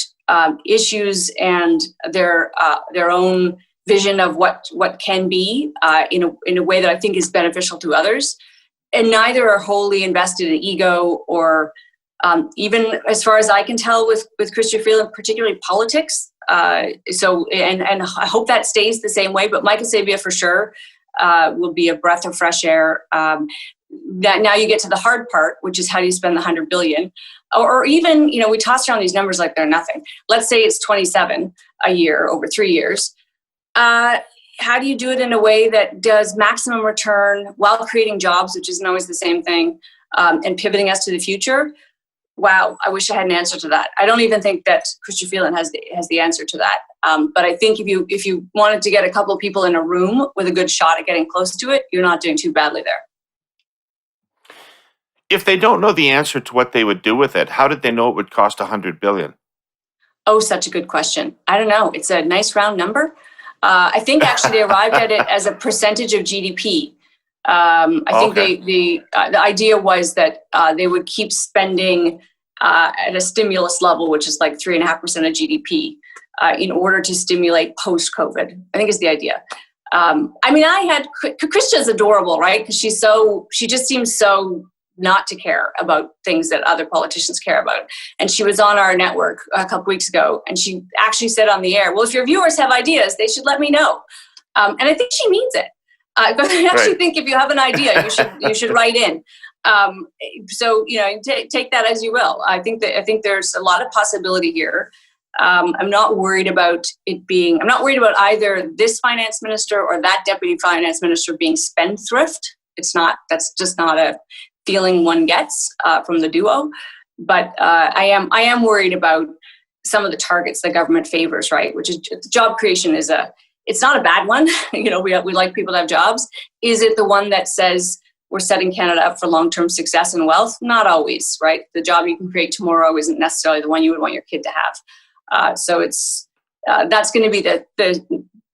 issues and their own vision of what can be in a way that I think is beneficial to others. And neither are wholly invested in ego or even, as far as I can tell, with Chrystia Freeland, particularly politics. And I hope that stays the same way. But Michael Sabia for sure will be a breath of fresh air. That now you get to the hard part, which is how do you spend the $100 billion, or even, we toss around these numbers like they're nothing. Let's say it's 27 a year over 3 years. How do you do it in a way that does maximum return while creating jobs, which isn't always the same thing, and pivoting us to the future? Wow, I wish I had an answer to that. I don't even think that Chrystia Freeland has the answer to that. But I think if you wanted to get a couple of people in a room with a good shot at getting close to it, you're not doing too badly there. If they don't know the answer to what they would do with it, how did they know it would cost $100 billion? Oh, such a good question. I don't know. It's a nice round number. I think actually they arrived at it as a percentage of GDP. I think the idea was that they would keep spending at a stimulus level, which is like 3.5% of GDP, in order to stimulate post-COVID. I think is the idea. Christia's adorable, right? Because she just seems so not to care about things that other politicians care about. And she was on our network a couple weeks ago, and she actually said on the air, well, if your viewers have ideas, they should let me know. And I think she means it. But I actually think if you have an idea, you should write in. Take that as you will. I think there's a lot of possibility here. I'm not worried about either this finance minister or that deputy finance minister being spendthrift. That's just not a feeling one gets from the duo. But I am worried about some of the targets the government favors, right? Which is job creation it's not a bad one. We like people to have jobs. Is it the one that says we're setting Canada up for long-term success and wealth? Not always, right? The job you can create tomorrow isn't necessarily the one you would want your kid to have. That's going to be the.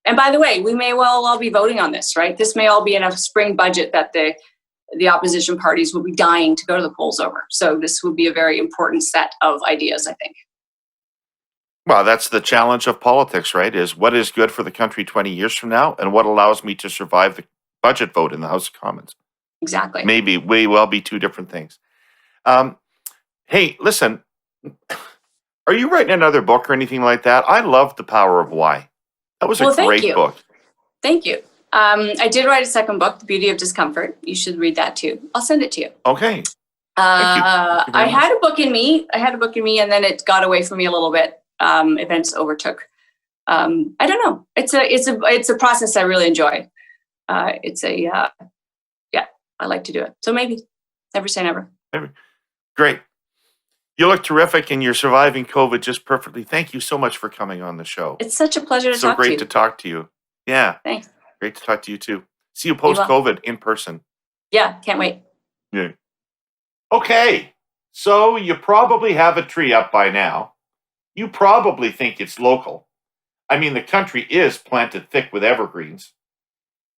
And by the way, we may well all be voting on this, right? This may all be in a spring budget that the opposition parties will be dying to go to the polls over. So this would be a very important set of ideas, I think. Well, that's the challenge of politics, right? Is what is good for the country 20 years from now and what allows me to survive the budget vote in the House of Commons. Exactly. Maybe may well be two different things. Hey, listen, are you writing another book or anything like that? I love The Power of Why. That was a great book. Thank you. I did write a second book, The Beauty of Discomfort. You should read that too. I'll send it to you. Okay. Thank you. I had a book in me, and then it got away from me a little bit. Events overtook. I don't know. It's a process I really enjoy. I like to do it. So maybe, never say never. Great. You look terrific, and you're surviving COVID just perfectly. Thank you so much for coming on the show. It's such a pleasure to talk to you. So great to talk to you. Yeah. Thanks. Great to talk to you too. See you post-COVID in person. Yeah, can't wait. Yeah. Okay. So you probably have a tree up by now. You probably think it's local. I mean, the country is planted thick with evergreens.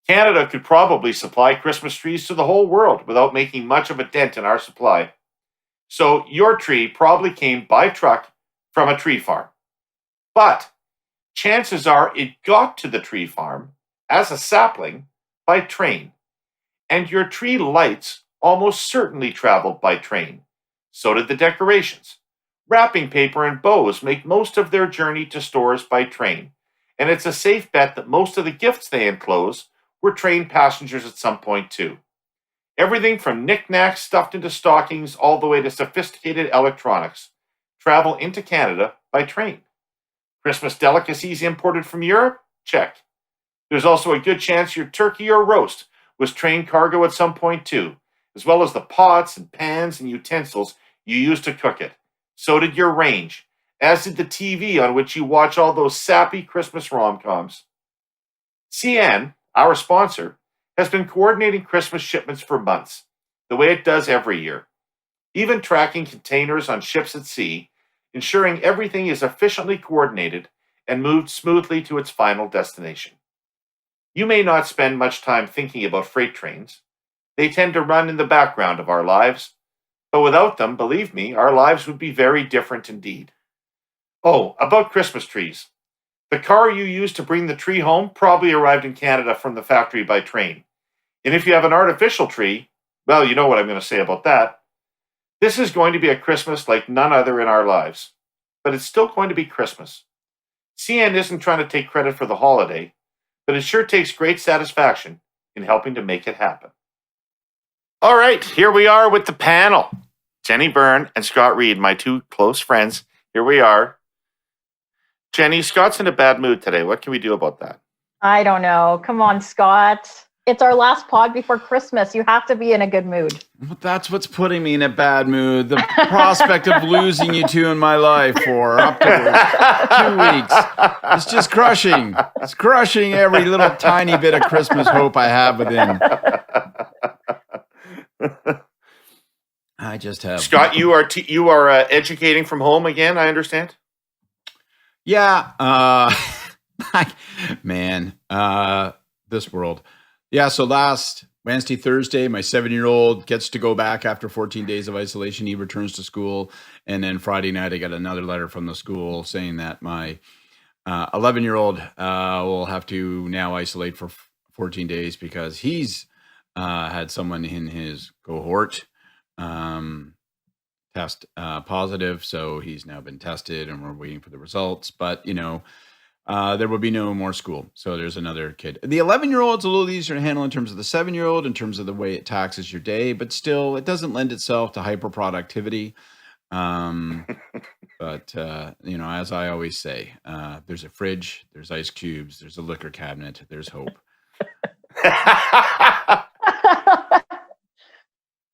Canada could probably supply Christmas trees to the whole world without making much of a dent in our supply. So your tree probably came by truck from a tree farm. But chances are it got to the tree farm as a sapling by train. And your tree lights almost certainly traveled by train. So did the decorations. Wrapping paper and bows make most of their journey to stores by train, and it's a safe bet that most of the gifts they enclose were train passengers at some point too. Everything from knickknacks stuffed into stockings all the way to sophisticated electronics travel into Canada by train. Christmas delicacies imported from Europe? Check. There's also a good chance your turkey or roast was train cargo at some point too, as well as the pots and pans and utensils you use to cook it. So did your range, as did the TV on which you watch all those sappy Christmas rom-coms. CN, our sponsor, has been coordinating Christmas shipments for months, the way it does every year, even tracking containers on ships at sea, ensuring everything is efficiently coordinated and moved smoothly to its final destination. You may not spend much time thinking about freight trains. They tend to run in the background of our lives, but without them, believe me, our lives would be very different indeed. Oh, about Christmas trees. The car you used to bring the tree home probably arrived in Canada from the factory by train. And if you have an artificial tree, well, you know what I'm going to say about that. This is going to be a Christmas like none other in our lives. But it's still going to be Christmas. CN isn't trying to take credit for the holiday, but it sure takes great satisfaction in helping to make it happen. All right, here we are with the panel. Jenni Byrne and Scott Reid, my two close friends. Here we are. Jenni, Scott's in a bad mood today. What can we do about that? I don't know. Come on, Scott. It's our last pod before Christmas. You have to be in a good mood. That's what's putting me in a bad mood. The prospect of losing you two in my life for up to 2 weeks. It's just crushing. It's crushing every little tiny bit of Christmas hope I have within. I just have. Scott, you are educating from home again, I understand? Yeah. Man, this world. Yeah, so last Wednesday, Thursday, my 7-year-old gets to go back after 14 days of isolation. He returns to school. And then Friday night, I got another letter from the school saying that my 11-year-old will have to now isolate for 14 days because he's had someone in his cohort test positive. So he's now been tested and we're waiting for the results. But, there will be no more school. So there's another kid. The 11-year-old's a little easier to handle in terms of the 7-year-old, in terms of the way it taxes your day, but still it doesn't lend itself to hyper-productivity. But as I always say, there's a fridge, there's ice cubes, there's a liquor cabinet, there's hope.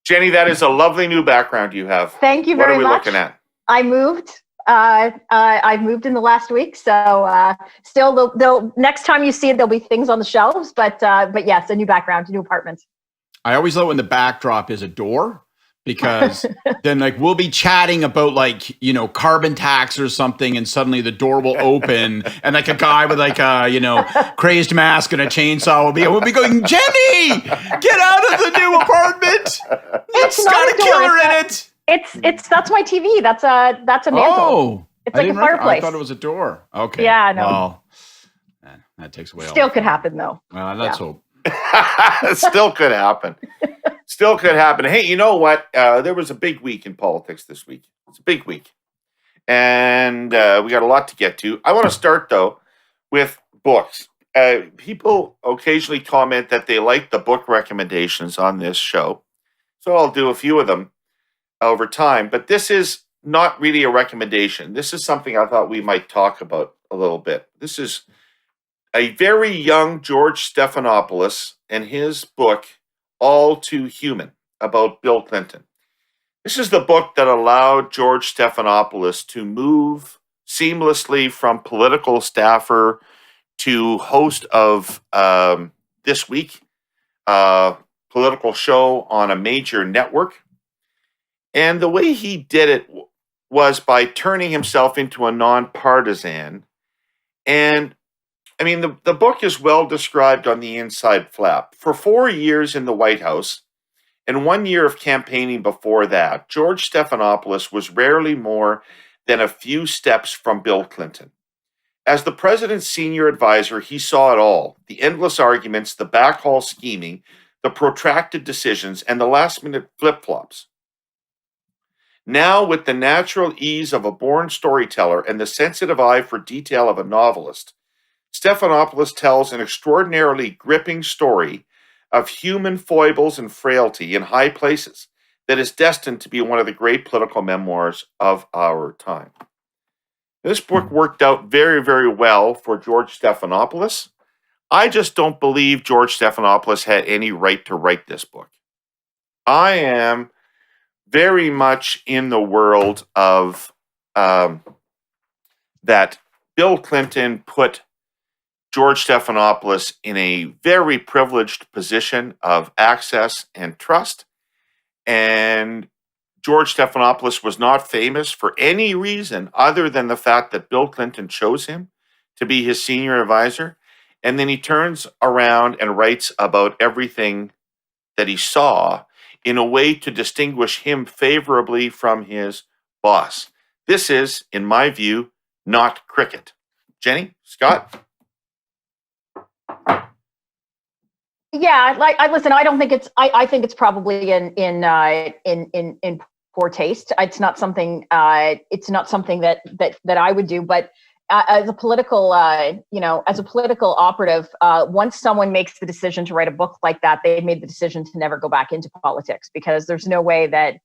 Jenni, that is a lovely new background you have. Thank you very much. What are we looking at? I moved. I've moved in the last week, so still, next time you see it, there'll be things on the shelves. But yes, a new background, a new apartment. I always love when the backdrop is a door, because then we'll be chatting about carbon tax or something, and suddenly the door will open and a guy with a crazed mask and a chainsaw will be going, Jenni, get out of the new apartment. It's got a killer in it. It's that's my TV. That's a mantle. Oh, it's like a fireplace. I thought it was a door. Okay. Yeah, no. Well, that takes away. Still could happen though. Let's hope. Still could happen. Still could happen. Hey, you know what? There was a big week in politics this week. It's a big week, and we got a lot to get to. I want to start though with books. People occasionally comment that they like the book recommendations on this show, so I'll do a few of them over time, but this is not really a recommendation. This is something I thought we might talk about a little bit. This is a very young George Stephanopoulos and his book, All Too Human, about Bill Clinton. This is the book that allowed George Stephanopoulos to move seamlessly from political staffer to host of This Week, political show on a major network. And the way he did it was by turning himself into a nonpartisan. And I mean, the book is well described on the inside flap. For 4 years in the White House and 1 year of campaigning before that, George Stephanopoulos was rarely more than a few steps from Bill Clinton. As the president's senior advisor, he saw it all: the endless arguments, the backhaul scheming, the protracted decisions, and the last-minute flip-flops. Now, with the natural ease of a born storyteller and the sensitive eye for detail of a novelist, Stephanopoulos tells an extraordinarily gripping story of human foibles and frailty in high places that is destined to be one of the great political memoirs of our time. This book worked out very, very well for George Stephanopoulos. I just don't believe George Stephanopoulos had any right to write this book. I am very much in the world of that Bill Clinton put George Stephanopoulos in a very privileged position of access and trust. And George Stephanopoulos was not famous for any reason other than the fact that Bill Clinton chose him to be his senior advisor. And then he turns around and writes about everything that he saw in a way to distinguish him favorably from his boss. This is, in my view, not cricket. Jenni, Scott? Yeah, I listen. I don't think it's. I think it's probably in poor taste. It's not something. It's not something that I would do. But as a political, as a political operative, once someone makes the decision to write a book like that, they've made the decision to never go back into politics, because there's no way that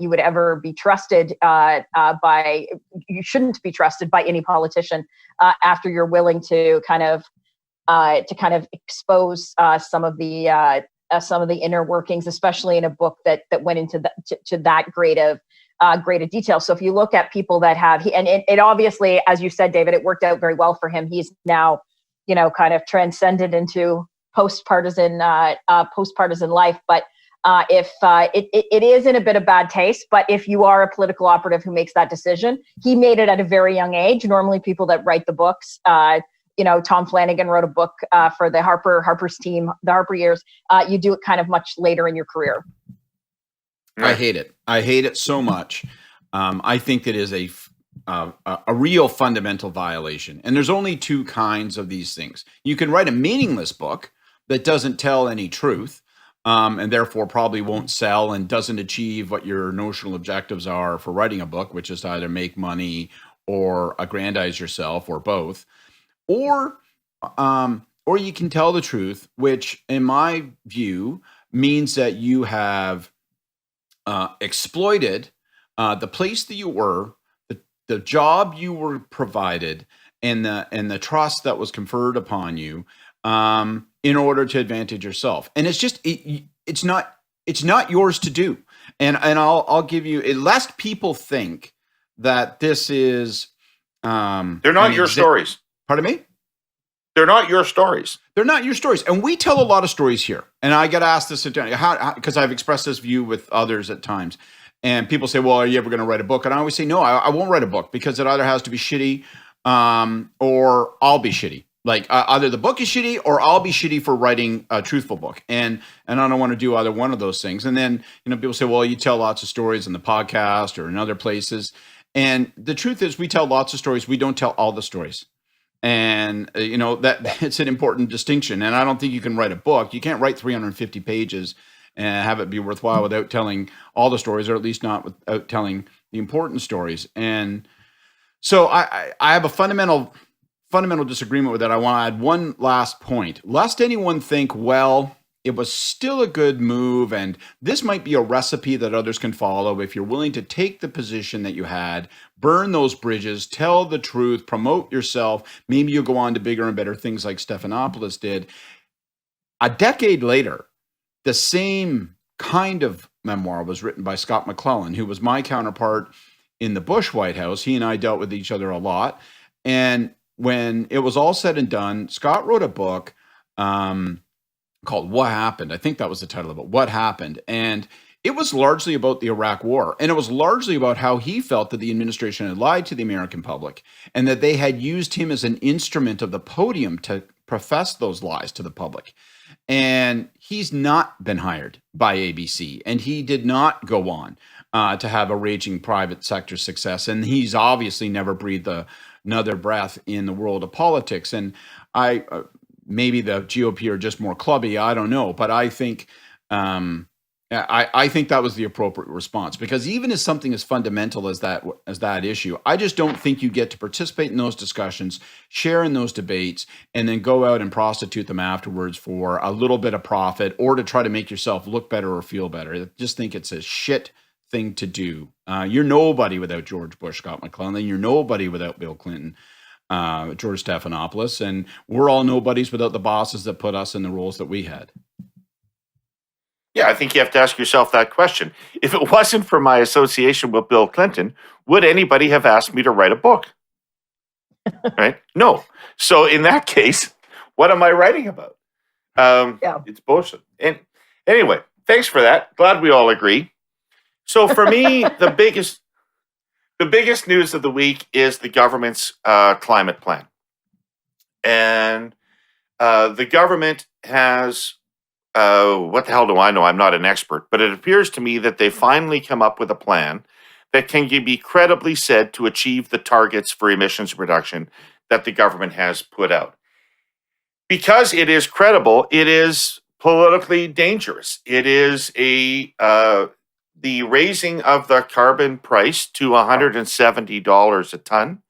you would ever be trusted by. You shouldn't be trusted by any politician after you're willing to kind of expose some of the inner workings, especially in a book that went into to that great of detail. So if you look at people that have, and it obviously, as you said, David, it worked out very well for him. He's now, kind of transcended into post-partisan life. But if it is in a bit of bad taste, but if you are a political operative who makes that decision, he made it at a very young age. Normally people that write the books, Tom Flanagan wrote a book for the Harper's team, the Harper years. You do it kind of much later in your career. I hate it. I hate it so much. I think that is a real fundamental violation. And there's only two kinds of these things. You can write a meaningless book that doesn't tell any truth, and therefore probably won't sell and doesn't achieve what your notional objectives are for writing a book, which is to either make money or aggrandize yourself or both. Or you can tell the truth, which in my view means that you have exploited the place that you were, the job you were provided, and the trust that was conferred upon you in order to advantage yourself. And it's just it's not yours to do. And I'll give you, lest people think that this is they're not your stories. Pardon me? They're not your stories. They're not your stories. And we tell a lot of stories here. And I get asked this because I've expressed this view with others at times. And people say, well, are you ever going to write a book? And I always say, no, I won't write a book, because it either has to be shitty or I'll be shitty. Like either the book is shitty or I'll be shitty for writing a truthful book. And I don't want to do either one of those things. And then, people say, well, you tell lots of stories in the podcast or in other places. And the truth is, we tell lots of stories. We don't tell all the stories. And, that it's an important distinction. And I don't think you can write a book. You can't write 350 pages and have it be worthwhile without telling all the stories, or at least not without telling the important stories. And so I have a fundamental disagreement with that. I want to add one last point, lest anyone think, well, it was still a good move, and this might be a recipe that others can follow if you're willing to take the position that you had, burn those bridges, tell the truth, promote yourself. Maybe you'll go on to bigger and better things like Stephanopoulos did. A decade later, the same kind of memoir was written by Scott McClellan, who was my counterpart in the Bush White House. He and I dealt with each other a lot. And when it was all said and done, Scott wrote a book called What Happened. I think that was the title of it, What Happened. And it was largely about the Iraq War. And it was largely about how he felt that the administration had lied to the American public and that they had used him as an instrument of the podium to profess those lies to the public. And he's not been hired by ABC, and he did not go on to have a raging private sector success. And he's obviously never breathed another breath in the world of politics. And maybe the GOP are just more clubby. I don't know, but I think I think that was the appropriate response, because even as something as fundamental as that issue, I just don't think you get to participate in those discussions, share in those debates, and then go out and prostitute them afterwards for a little bit of profit or to try to make yourself look better or feel better. I just think it's a shit thing to do. You're nobody without George Bush, Scott McClellan. You're nobody without Bill Clinton, George Stephanopoulos, and we're all nobodies without the bosses that put us in the roles that we had. Yeah, I think you have to ask yourself that question. If it wasn't for my association with Bill Clinton, would anybody have asked me to write a book? Right? No. So in that case, what am I writing about? It's bullshit. And anyway, thanks for that. Glad we all agree. So for me, the biggest news of the week is the government's climate plan. And the government has, what the hell do I know? I'm not an expert, but it appears to me that they finally come up with a plan that can be credibly said to achieve the targets for emissions reduction that the government has put out. Because it is credible, it is politically dangerous. It is the raising of the carbon price to $170 a ton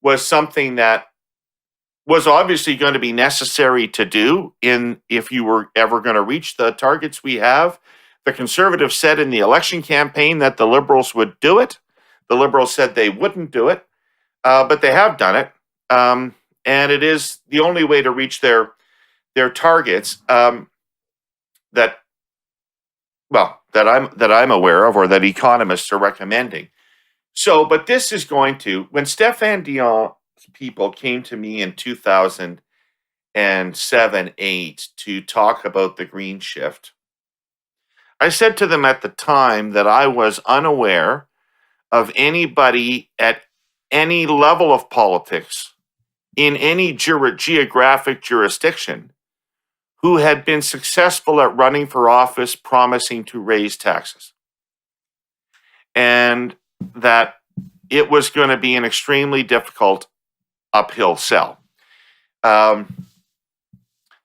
was something that was obviously going to be necessary to do if you were ever going to reach the targets we have. The Conservatives said in the election campaign that the Liberals would do it. The Liberals said they wouldn't do it, but they have done it. And it is the only way to reach their targets that I'm aware of, or that economists are recommending. So, but this is going to, when Stéphane Dion's people came to me in 2007-8 to talk about the green shift, I said to them at the time that I was unaware of anybody at any level of politics in any geographic jurisdiction who had been successful at running for office promising to raise taxes. And that it was going to be an extremely difficult uphill sell.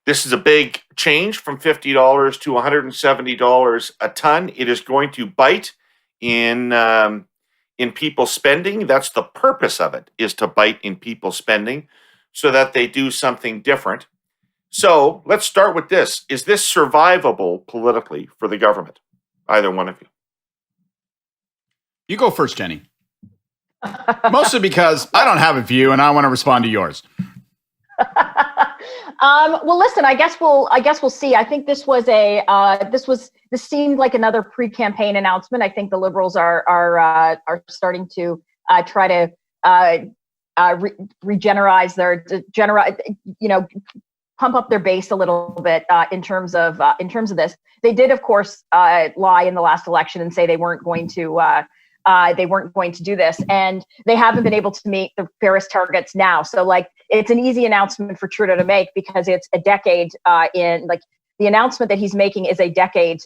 This is a big change from $50 to $170 a ton. It is going to bite in people's spending. That's the purpose of it, is to bite in people's spending so that they do something different. So let's start with this. Is this survivable politically for the government? Either one of you. You go first, Jenni. Mostly because I don't have a view and I want to respond to yours. Well, listen, I guess we'll see. I think this seemed like another pre-campaign announcement. I think the Liberals are starting to try to pump up their base a little bit in terms of this. They did, of course, lie in the last election and say they weren't going to do this, and they haven't been able to meet the Paris targets now. So, it's an easy announcement for Trudeau to make because it's a decade the announcement that he's making is a decade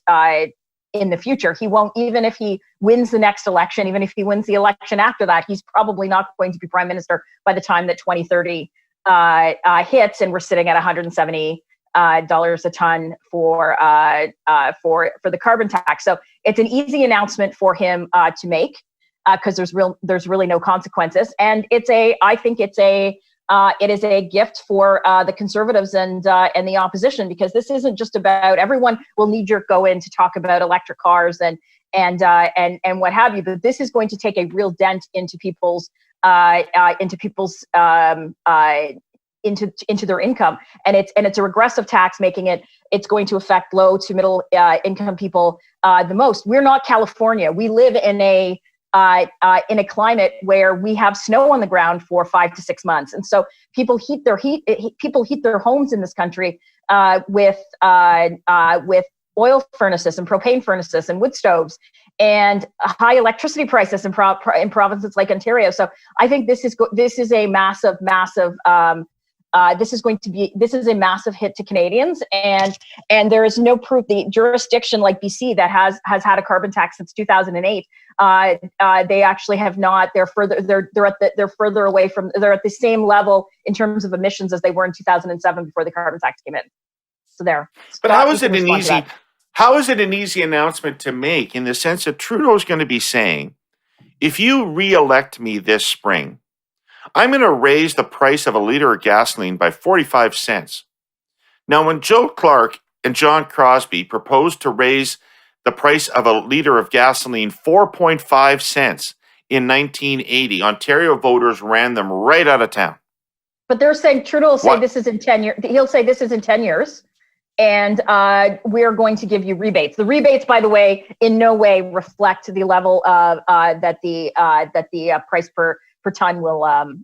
in the future. He won't, even if he wins the next election, even if he wins the election after that, he's probably not going to be prime minister by the time that 2030 hits, and we're sitting at $170 a ton for the carbon tax. So it's an easy announcement for him to make because there's really no consequences, and I think it is a gift for the Conservatives and the opposition, because this isn't just about, everyone will knee-jerk go in to talk about electric cars and what have you, but this is going to take a real dent into people's into their income, and it's a regressive tax, making it's going to affect low to middle income people the most. We're not California. We live in a climate where we have snow on the ground for 5 to 6 months, and so people heat their homes in this country with oil furnaces and propane furnaces and wood stoves and high electricity prices in provinces like Ontario. So I think this is a massive this is a massive hit to Canadians, and there is no proof. The jurisdiction like BC that has had a carbon tax since 2008, they actually have not. They're further away from. They're at the same level in terms of emissions as they were in 2007 before the carbon tax came in. So there. But how is it an easy announcement to make, in the sense that Trudeau's going to be saying, if you re-elect me this spring, I'm going to raise the price of a liter of gasoline by 45 cents. Now, when Joe Clark and John Crosbie proposed to raise the price of a liter of gasoline 4.5 cents in 1980, Ontario voters ran them right out of town. But they're saying, Trudeau will say this is in 10 years. He'll say this is in 10 years. And we're going to give you rebates. The rebates, by the way, in no way reflect the level of that the price per ton will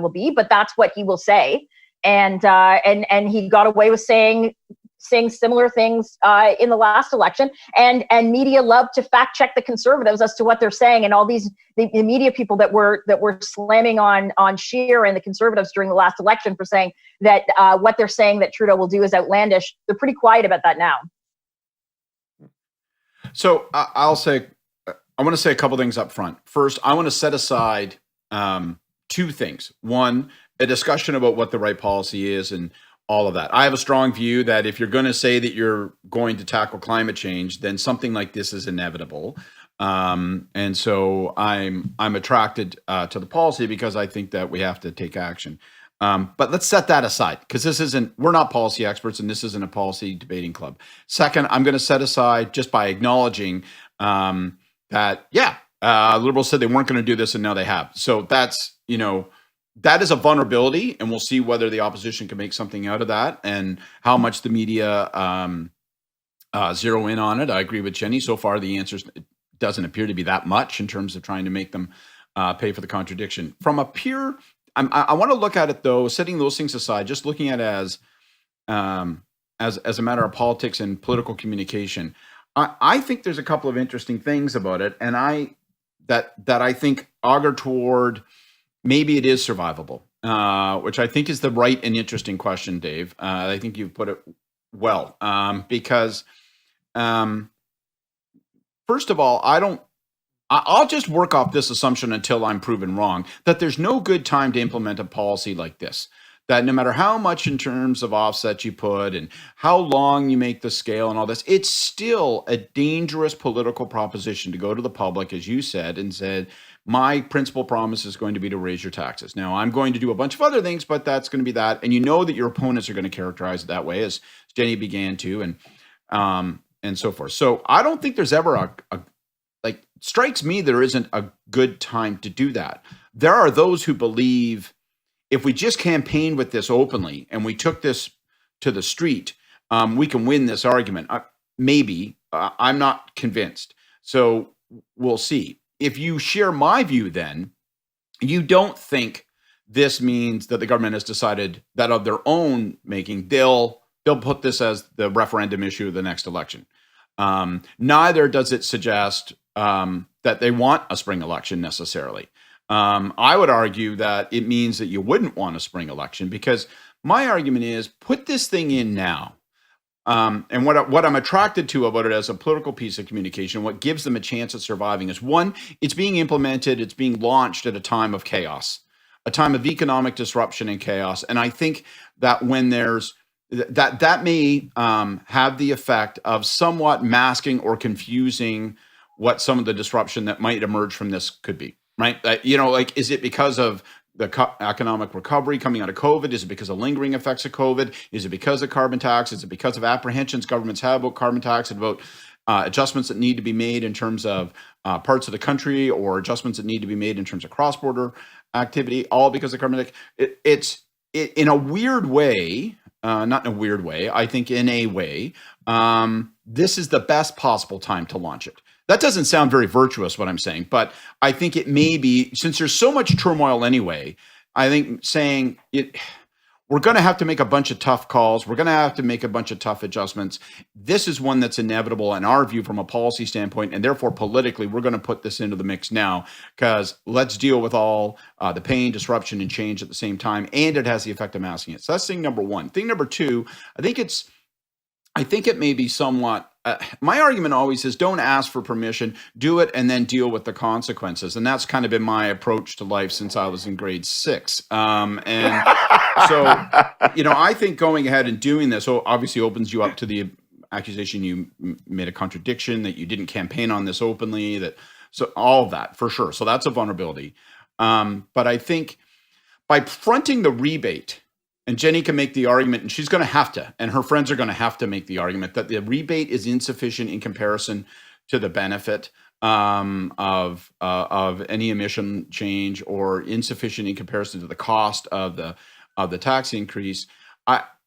be, but that's what he will say. And he got away with saying saying similar things in the last election, and media love to fact check the conservatives as to what they're saying, and all these the media people that were slamming on Scheer and the conservatives during the last election for saying that what they're saying that Trudeau will do is outlandish. They're pretty quiet about that now. So I want to say a couple things up front. First, I want to set aside two things. One, a discussion about what the right policy is and all of that. I have a strong view that if you're going to say that you're going to tackle climate change, then something like this is inevitable. And so I'm attracted to the policy because I think that we have to take action. But let's set that aside, because we're not policy experts, and this isn't a policy debating club. Second, I'm going to set aside just by acknowledging that, liberals said they weren't going to do this, and now they have. So that's, that is a vulnerability, and we'll see whether the opposition can make something out of that and how much the media zero in on it. I agree with Jenni. So far, the answer doesn't appear to be that much in terms of trying to make them pay for the contradiction. From a pure, I want to look at it though, setting those things aside, just looking at it as a matter of politics and political communication. I think there's a couple of interesting things about it, and that I think augur toward maybe it is survivable, which I think is the right and interesting question, Dave. I think you've put it well, because first of all, I'll just work off this assumption until I'm proven wrong, that there's no good time to implement a policy like this. That no matter how much in terms of offset you put and how long you make the scale and all this, it's still a dangerous political proposition to go to the public, as you said, and said, my principal promise is going to be to raise your taxes. Now, I'm going to do a bunch of other things, but that's going to be that. And you know that your opponents are going to characterize it that way, as Jenni began to, and so forth. So I don't think there's ever strikes me there isn't a good time to do that. There are those who believe if we just campaigned with this openly and we took this to the street, we can win this argument. Maybe. I'm not convinced. So we'll see. If you share my view, then you don't think this means that the government has decided that of their own making, they'll put this as the referendum issue of the next election. Neither does it suggest that they want a spring election necessarily. I would argue that it means that you wouldn't want a spring election, because my argument is put this thing in now. And what I'm attracted to about it as a political piece of communication, what gives them a chance at surviving is, one, it's being implemented, it's being launched at a time of chaos, a time of economic disruption and chaos. And I think that when there's that may have the effect of somewhat masking or confusing what some of the disruption that might emerge from this could be, right? Is it because of the economic recovery coming out of COVID? Is it because of lingering effects of COVID? Is it because of carbon tax? Is it because of apprehensions governments have about carbon tax and about adjustments that need to be made in terms of parts of the country, or adjustments that need to be made in terms of cross-border activity, all because of carbon tax? It's in a weird way, not in a weird way, I think in a way, this is the best possible time to launch it. That doesn't sound very virtuous, what I'm saying, but I think it may be, since there's so much turmoil anyway, I think saying we're going to have to make a bunch of tough calls. We're going to have to make a bunch of tough adjustments. This is one that's inevitable in our view from a policy standpoint, and therefore politically, we're going to put this into the mix now, because let's deal with all the pain, disruption, and change at the same time, and it has the effect of masking it. So that's thing number one. Thing number two, I think it may be somewhat, my argument always is don't ask for permission, do it, and then deal with the consequences. And that's kind of been my approach to life since I was in grade 6. And so, I think going ahead and doing this obviously opens you up to the accusation you made a contradiction, that you didn't campaign on this openly, so all of that for sure. So that's a vulnerability. But I think by fronting the rebate, and Jenni can make the argument, and she's going to have to, and her friends are going to have to make the argument that the rebate is insufficient in comparison to the benefit of any emission change, or insufficient in comparison to the cost of the tax increase.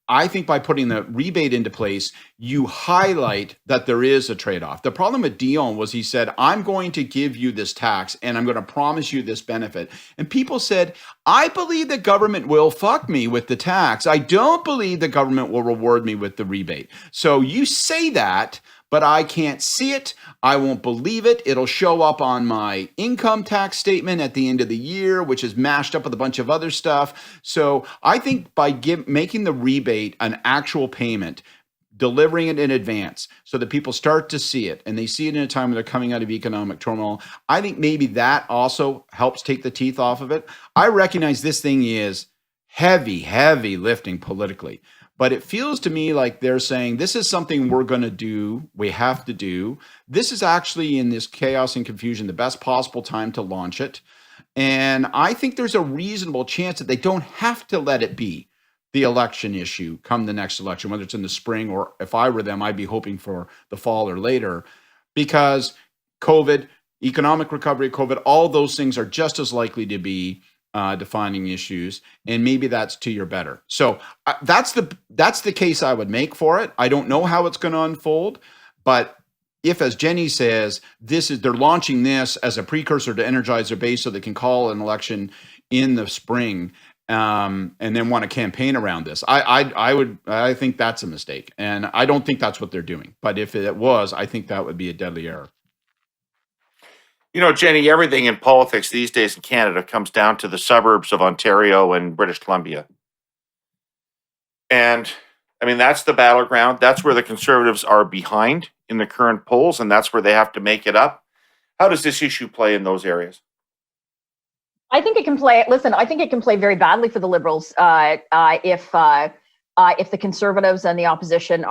I think by putting the rebate into place, you highlight that there is a trade-off. The problem with Dion was he said, I'm going to give you this tax and I'm going to promise you this benefit. And people said, I believe the government will fuck me with the tax. I don't believe the government will reward me with the rebate. So you say that, but I can't see it. I won't believe it. It'll show up on my income tax statement at the end of the year, which is mashed up with a bunch of other stuff. So I think by making the rebate an actual payment, delivering it in advance so that people start to see it and they see it in a time when they're coming out of economic turmoil, I think maybe that also helps take the teeth off of it. I recognize this thing is heavy lifting politically. But it feels to me like they're saying, this is something we're going to do. We have to do. This is actually, in this chaos and confusion, the best possible time to launch it. And I think there's a reasonable chance that they don't have to let it be the election issue come the next election, whether it's in the spring or, if I were them, I'd be hoping for the fall or later, because COVID, economic recovery, COVID, all those things are just as likely to be defining issues, and maybe that's to your better. So that's the case I would make for it. I don't know how it's going to unfold, but if, as Jenni says, they're launching this as a precursor to energize their base so they can call an election in the spring, and then want to campaign around this, I think that's a mistake, and I don't think that's what they're doing. But if it was, I think that would be a deadly error. You know, Jenni, everything in politics these days in Canada comes down to the suburbs of Ontario and British Columbia. And I mean, that's the battleground. That's where the Conservatives are behind in the current polls, and that's where they have to make it up. How does this issue play in those areas? I think it can play. Listen, I think it can play very badly for the Liberals if the Conservatives and the opposition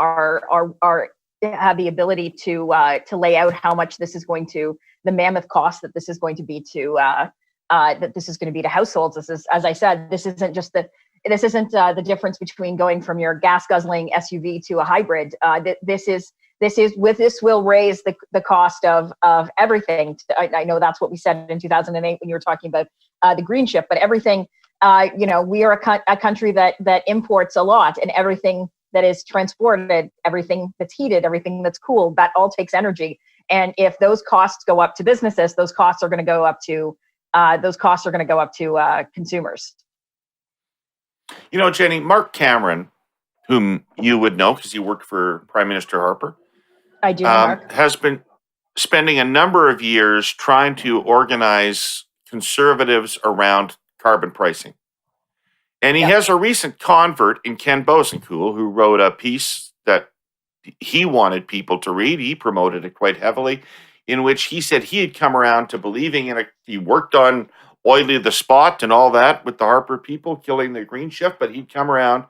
have the ability to lay out how much this is going to, the mammoth cost that this is going to be to households. This is, as I said, this isn't the difference between going from your gas guzzling SUV to a hybrid. This will raise the cost of everything. I know that's what we said in 2008 when you were talking about the green shift, but everything. We are a country that imports a lot, and everything that is transported, everything that's heated, everything that's cooled, that all takes energy. And if those costs go up to businesses, those costs are going to go up to consumers. You know, Jenni, Mark Cameron, whom you would know because he worked for Prime Minister Harper, I do, Mark, has been spending a number of years trying to organize Conservatives around carbon pricing. And he has a recent convert in Ken Bosanquist, who wrote a piece that he wanted people to read. He promoted it quite heavily, in which he said he had come around to believing in he worked on Oily the Spot and all that with the Harper people killing the green shift, but he'd come around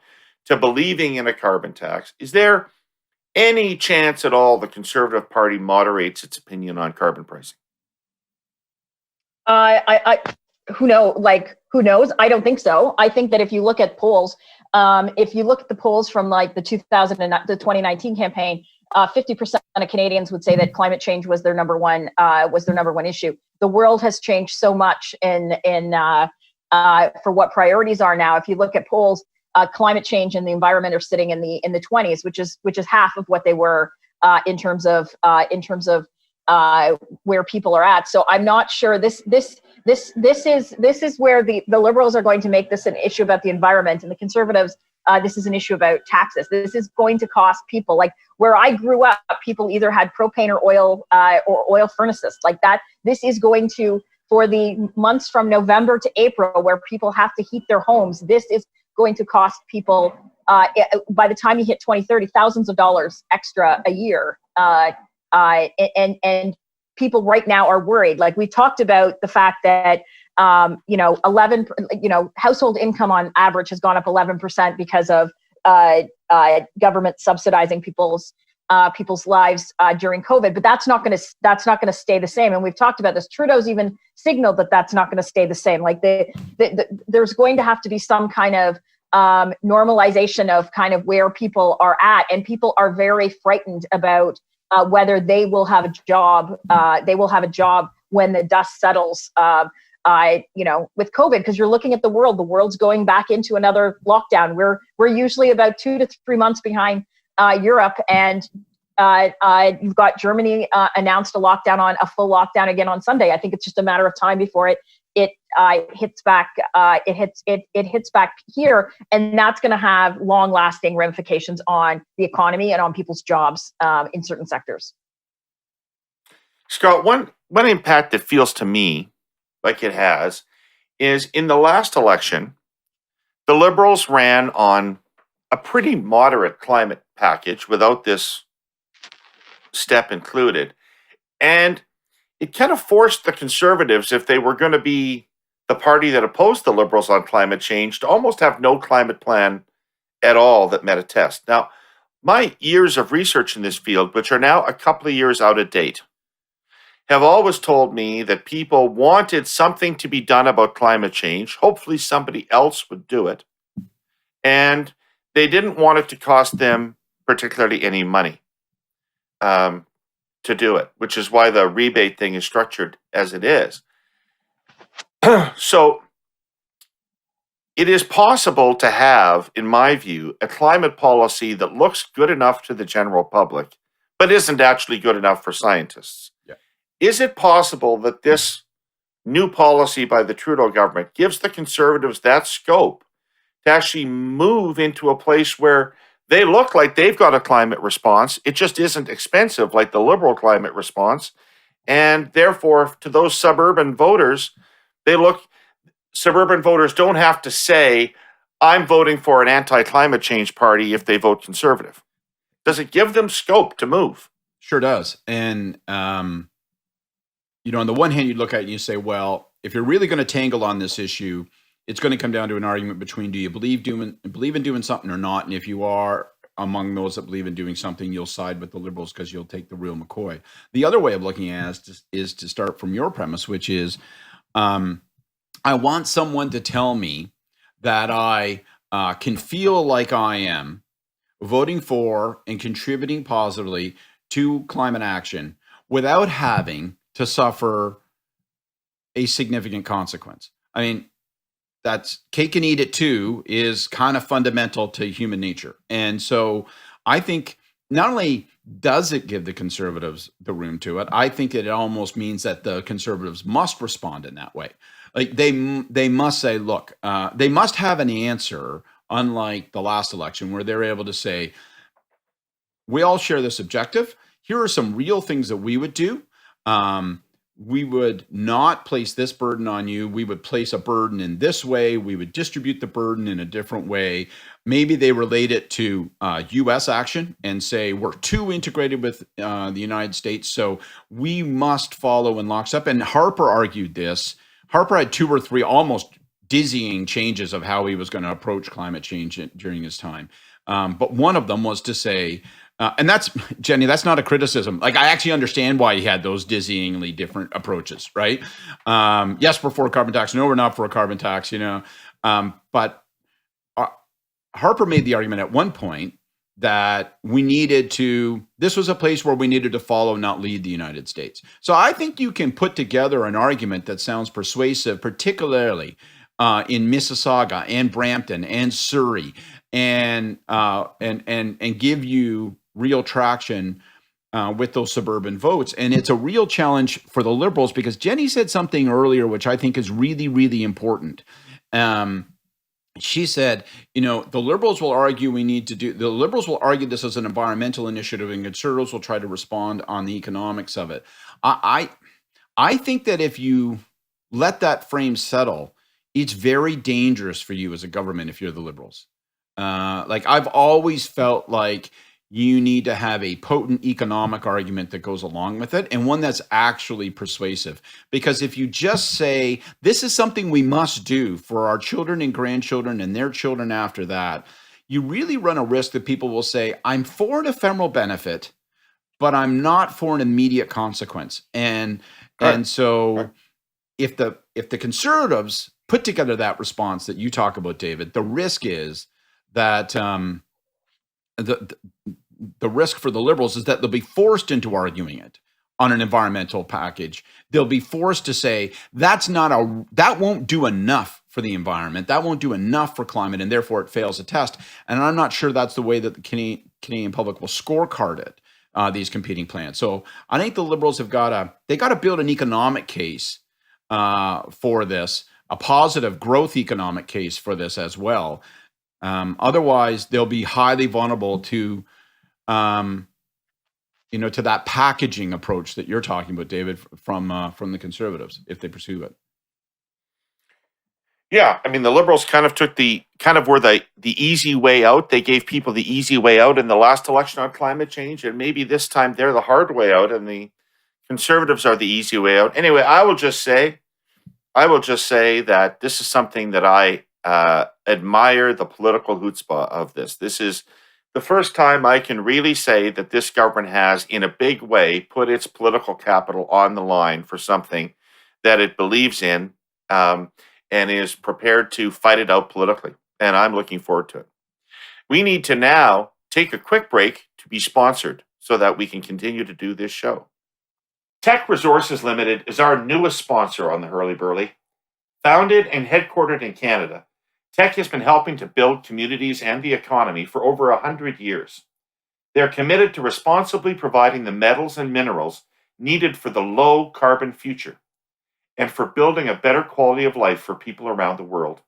to believing in a carbon tax. Is there any chance at all the Conservative Party moderates its opinion on carbon pricing? Who knows? I don't think so. I think that if you look at polls, if you look at the polls from like the 2019 campaign, 50% of Canadians would say that climate change was their number one issue. The world has changed so much for what priorities are now. If you look at polls, climate change and the environment are sitting in the 20s, which is half of what they were in terms of where people are at. So I'm not sure this is where the Liberals are going to make this an issue about the environment, and the Conservatives, this is an issue about taxes. This is going to cost people. Like where I grew up, people either had propane or oil furnaces like that. This is going to, for the months from November to April, where people have to heat their homes, this is going to cost people, by the time you hit 2030, thousands of dollars extra a year. And people right now are worried. Like we talked about the fact that, household income on average has gone up 11% because of government subsidizing people's lives during COVID. But that's not going to stay the same. And we've talked about this. Trudeau's even signaled that that's not going to stay the same. Like there's going to have to be some kind of normalization of kind of where people are at, and people are very frightened about whether they will have a job. They will have a job when the dust settles. with COVID, because you're looking at the world's going back into another lockdown. We're usually about 2 to 3 months behind Europe, and you've got Germany announced a full lockdown again on Sunday. I think it's just a matter of time before it hits back. It hits back here, and that's going to have long-lasting ramifications on the economy and on people's jobs in certain sectors. Scott, one impact that feels to me like it has is in the last election, the Liberals ran on a pretty moderate climate package without this step included. And it kind of forced the Conservatives, if they were going to be the party that opposed the Liberals on climate change, to almost have no climate plan at all that met a test. Now, my years of research in this field, which are now a couple of years out of date, have always told me that people wanted something to be done about climate change. Hopefully somebody else would do it. And they didn't want it to cost them particularly any money to do it, which is why the rebate thing is structured as it is. So it is possible to have, in my view, a climate policy that looks good enough to the general public, but isn't actually good enough for scientists. Yeah. Is it possible that this new policy by the Trudeau government gives the Conservatives that scope to actually move into a place where they look like they've got a climate response? It just isn't expensive like the Liberal climate response. And therefore, to those suburban voters, suburban voters don't have to say, I'm voting for an anti-climate change party if they vote Conservative. Does it give them scope to move? Sure does. And, on the one hand, you look at it and you say, well, if you're really going to tangle on this issue, it's going to come down to an argument between, do you believe in doing something or not? And if you are among those that believe in doing something, you'll side with the Liberals because you'll take the real McCoy. The other way of looking at it is to start from your premise, which is, I want someone to tell me that I can feel like I am voting for and contributing positively to climate action without having to suffer a significant consequence. I mean, that's cake and eat it too is kind of fundamental to human nature. And so I think not only does it give the Conservatives the room to it, I think it almost means that the Conservatives must respond in that way. Like they must say, look, they must have an answer, unlike the last election where they're able to say, we all share this objective. Here are some real things that we would do. We would not place this burden on you. We would place a burden in this way. We would distribute the burden in a different way. Maybe they relate it to U.S. action and say we're too integrated with the United States, so we must follow in lockstep. And Harper argued this. Harper had 2 or 3 almost dizzying changes of how he was going to approach climate change during his time. But one of them was to say, and that's, Jenni, that's not a criticism. Like, I actually understand why he had those dizzyingly different approaches, right? Yes, we're for a carbon tax. No, we're not for a carbon tax, But Harper made the argument at one point that this was a place where we needed to follow, not lead the United States. So I think you can put together an argument that sounds persuasive, particularly in Mississauga and Brampton and Surrey, and give you real traction with those suburban votes. And it's a real challenge for the Liberals because Jenni said something earlier, which I think is really, really important. She said, the Liberals will argue the Liberals will argue this as an environmental initiative and Conservatives will try to respond on the economics of it. I think that if you let that frame settle, it's very dangerous for you as a government if you're the Liberals. I've always felt like you need to have a potent economic argument that goes along with it and one that's actually persuasive. Because if you just say, this is something we must do for our children and grandchildren and their children after that, you really run a risk that people will say, I'm for an ephemeral benefit, but I'm not for an immediate consequence. And so if the Conservatives put together that response that you talk about, David, the risk is that the risk for the Liberals is that they'll be forced into arguing it on an environmental package. They'll be forced to say that won't do enough for the environment. That won't do enough for climate, and therefore it fails the test. And I'm not sure that's the way that the Canadian public will scorecard it, these competing plans. So I think the Liberals have got to build an economic case for this, a positive growth economic case for this as well. Otherwise, they'll be highly vulnerable to to that packaging approach that you're talking about, David, from the Conservatives, if they pursue it. Yeah, I mean, the Liberals kind of took the easy way out. They gave people the easy way out in the last election on climate change, and maybe this time they're the hard way out, and the Conservatives are the easy way out. Anyway, I will just say that this is something that I admire the political chutzpah of this. This is the first time I can really say that this government has, in a big way, put its political capital on the line for something that it believes in, and is prepared to fight it out politically. And I'm looking forward to it. We need to now take a quick break to be sponsored so that we can continue to do this show. Teck Resources Limited is our newest sponsor on the Herle Burly. Founded and headquartered in Canada, Teck has been helping to build communities and the economy for over 100 years. They're committed to responsibly providing the metals and minerals needed for the low carbon future and for building a better quality of life for people around the world.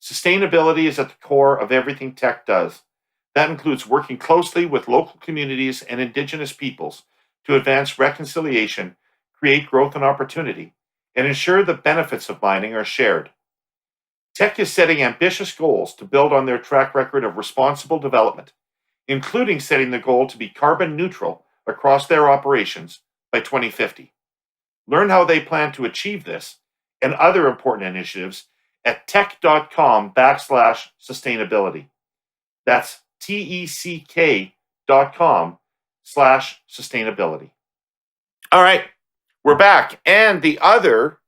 Sustainability is at the core of everything Teck does. That includes working closely with local communities and Indigenous peoples to advance reconciliation, create growth and opportunity, and ensure the benefits of mining are shared. Teck is setting ambitious goals to build on their track record of responsible development, including setting the goal to be carbon neutral across their operations by 2050. Learn how they plan to achieve this and other important initiatives at teck.com/sustainability. That's TECK.com/sustainability. All right, we're back. And the other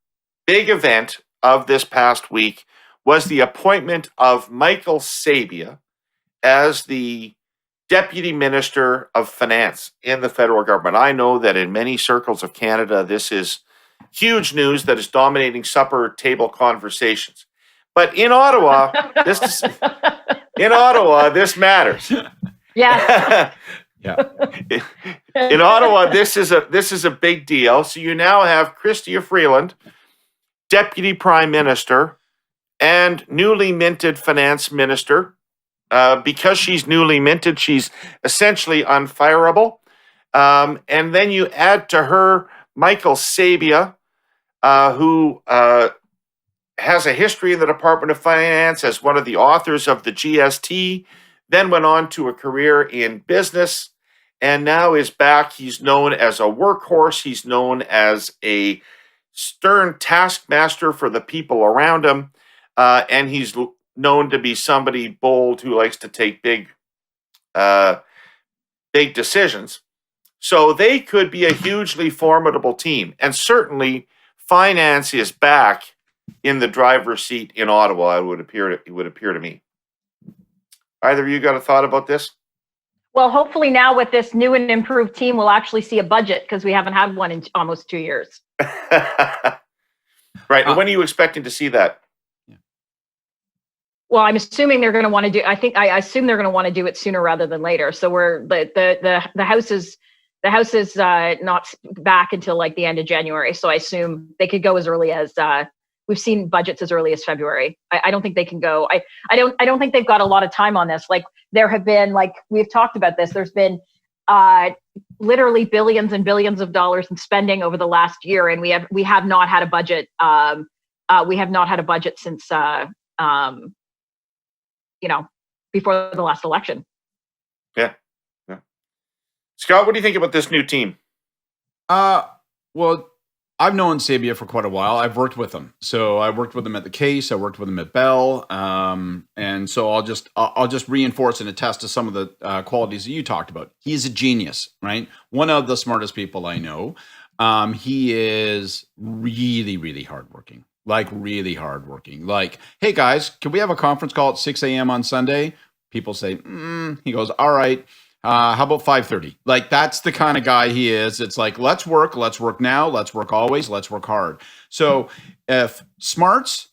big event of this past week was the appointment of Michael Sabia as the Deputy Minister of Finance in the federal government. I know that in many circles of Canada, this is huge news that is dominating supper table conversations. But in Ottawa, this matters. Yeah. Yeah. In Ottawa, this is a big deal. So you now have Chrystia Freeland, Deputy Prime Minister, and newly minted Finance Minister. Because she's newly minted, she's essentially unfireable. And then you add to her Michael Sabia, who has a history in the Department of Finance as one of the authors of the GST, then went on to a career in business, and now is back. He's known as a workhorse. He's known as a stern taskmaster for the people around him, and he's known to be somebody bold who likes to take big decisions. So they could be a hugely formidable team. And certainly finance is back in the driver's seat in Ottawa, it would appear to me. Either of you got a thought about this? Well, hopefully now with this new and improved team, we'll actually see a budget, because we haven't had one in almost 2 years. Right. And when are you expecting to see that? Well, I'm assuming they're going to want to do. I assume they're going to want to do it sooner rather than later. So the house is not back until like the end of January. So I assume they could go as early as we've seen budgets as early as February. I don't think they can go. I don't think they've got a lot of time on this. Like there have been, like we've talked about this. There's been literally billions and billions of dollars in spending over the last year, and we have not had a budget. We have not had a budget since. Before the last election. Yeah. Scott, what do you think about this new team? Well, I've known Sabia for quite a while. I've worked with him. So I worked with him at the Case. I worked with him at Bell. And so I'll just reinforce and attest to some of the qualities that you talked about. He's a genius, right? One of the smartest people I know. He is really, really hardworking. Like really hardworking. Like, hey guys, can we have a conference call at 6 a.m. on Sunday? People say, He goes, all right. How about 5:30? Like, that's the kind of guy he is. It's like, let's work now, let's work always, let's work hard. So if smarts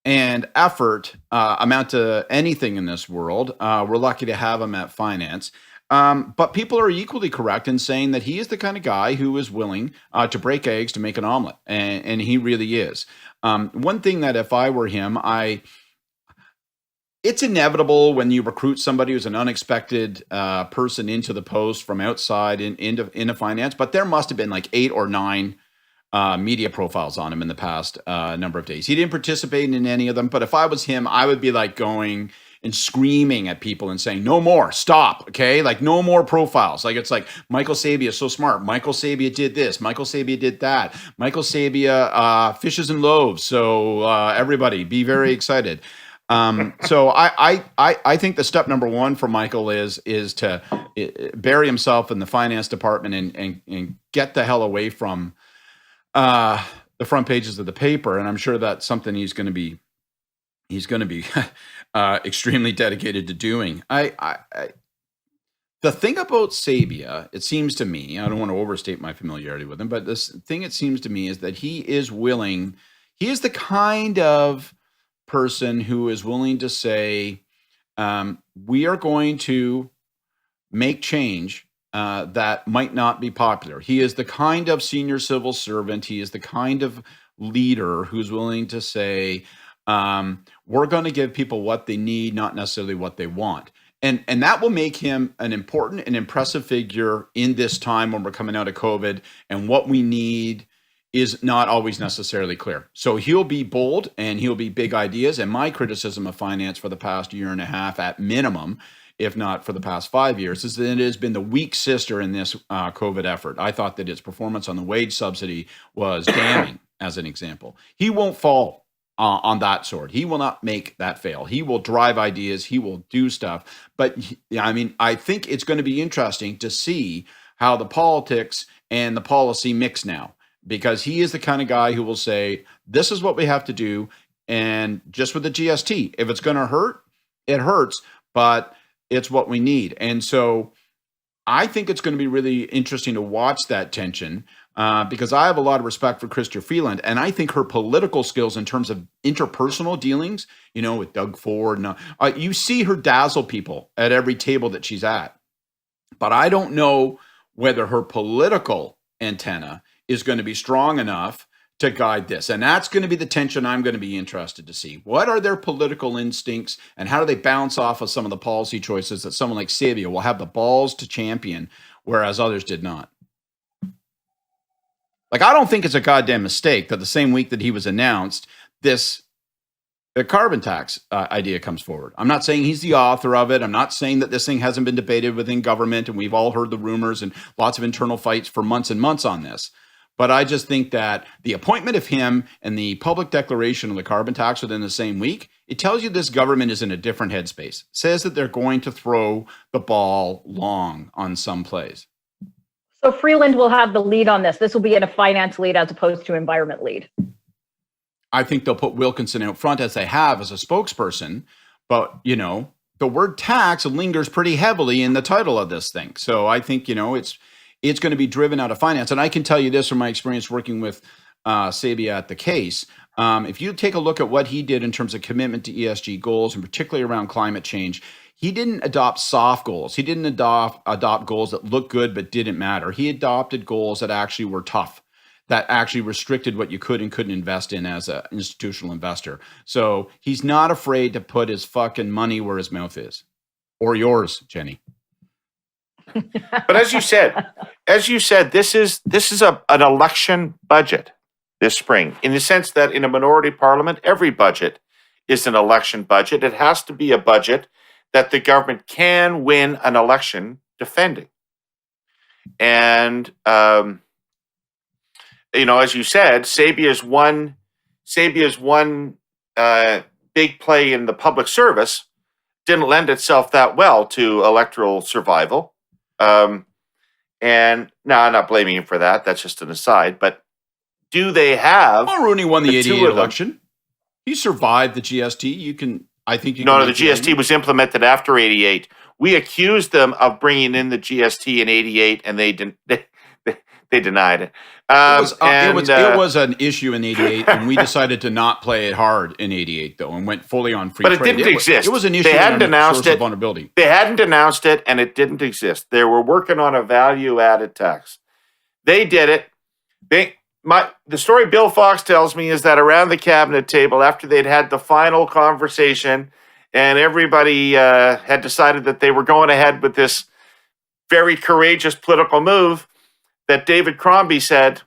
and effort amount to anything in this world, we're lucky to have him at finance. But people are equally correct in saying that he is the kind of guy who is willing to break eggs to make an omelet. And he really is. One thing that if I were him, it's inevitable when you recruit somebody who's an unexpected person into the post from outside into finance, but there must have been like 8 or 9 media profiles on him in the past number of days. He didn't participate in any of them, but if I was him, I would be like going and screaming at people and saying, no more, stop, okay? Like, no more profiles. Like, it's like, Michael Sabia is so smart. Michael Sabia did this. Michael Sabia did that. Michael Sabia fishes and loaves. So everybody be very excited. So I think the step number 1 for Michael is to bury himself in the finance department and get the hell away from the front pages of the paper. And I'm sure that's something he's going to be extremely dedicated to doing. The thing about Sabia, it seems to me, I don't want to overstate my familiarity with him, but this thing, it seems to me, is that he is the kind of person who is willing to say, we are going to make change that might not be popular. He is the kind of senior civil servant. He is the kind of leader who's willing to say, we're going to give people what they need, not necessarily what they want. And that will make him an important and impressive figure in this time when we're coming out of COVID, and what we need is not always necessarily clear. So he'll be bold and he'll be big ideas. And my criticism of finance for the past year and a half at minimum, if not for the past 5 years, is that it has been the weak sister in this COVID effort. I thought that its performance on the wage subsidy was damning, as an example. He won't fall on that sword. He will not make that fail. He will drive ideas. He will do stuff. But I mean, I think it's going to be interesting to see how the politics and the policy mix now, because he is the kind of guy who will say, this is what we have to do. And just with the GST, if it's going to hurt, it hurts, but it's what we need. And so I think it's going to be really interesting to watch that tension, because I have a lot of respect for Chrystia Freeland, and I think her political skills in terms of interpersonal dealings, with Doug Ford, and you see her dazzle people at every table that she's at. But I don't know whether her political antenna is going to be strong enough to guide this. And that's going to be the tension I'm going to be interested to see. What are their political instincts, and how do they bounce off of some of the policy choices that someone like Sabia will have the balls to champion, whereas others did not? Like, I don't think it's a goddamn mistake that the same week that he was announced, the carbon tax idea comes forward. I'm not saying he's the author of it. I'm not saying that this thing hasn't been debated within government, and we've all heard the rumors and lots of internal fights for months and months on this. But I just think that the appointment of him and the public declaration of the carbon tax within the same week, it tells you this government is in a different headspace. It says that they're going to throw the ball long on some plays. So Freeland will have the lead on this. This will be in a finance lead as opposed to environment lead. I think they'll put Wilkinson out front, as they have, as a spokesperson. But, the word tax lingers pretty heavily in the title of this thing. So I think, it's going to be driven out of finance. And I can tell you this from my experience working with Sabia at the case. If you take a look at what he did in terms of commitment to ESG goals, and particularly around climate change, he didn't adopt soft goals. He didn't adopt goals that looked good but didn't matter. He adopted goals that actually were tough, that actually restricted what you could and couldn't invest in as an institutional investor. So he's not afraid to put his fucking money where his mouth is. Or yours, Jenny. But as you said, this is an election budget this spring, in the sense that in a minority parliament, every budget is an election budget. It has to be a budget that the government can win an election defending. And, as you said, Sabia's one big play in the public service didn't lend itself that well to electoral survival. And no, I'm not blaming him for that. That's just an aside. But do they have... Mulroney won the 88 election. He survived the GST. The GST was implemented after 88 We accused them of bringing in the GST in '88, and they denied it. It was an issue in '88, and we decided to not play it hard in '88, though, and went fully on free but trade. It didn't exist. It was an issue. They hadn't announced it. Vulnerability. They hadn't announced it, and it didn't exist. They were working on a value-added tax. They did it. The story Bill Fox tells me is that around the cabinet table, after they'd had the final conversation, and everybody had decided that they were going ahead with this very courageous political move, that David Crombie said,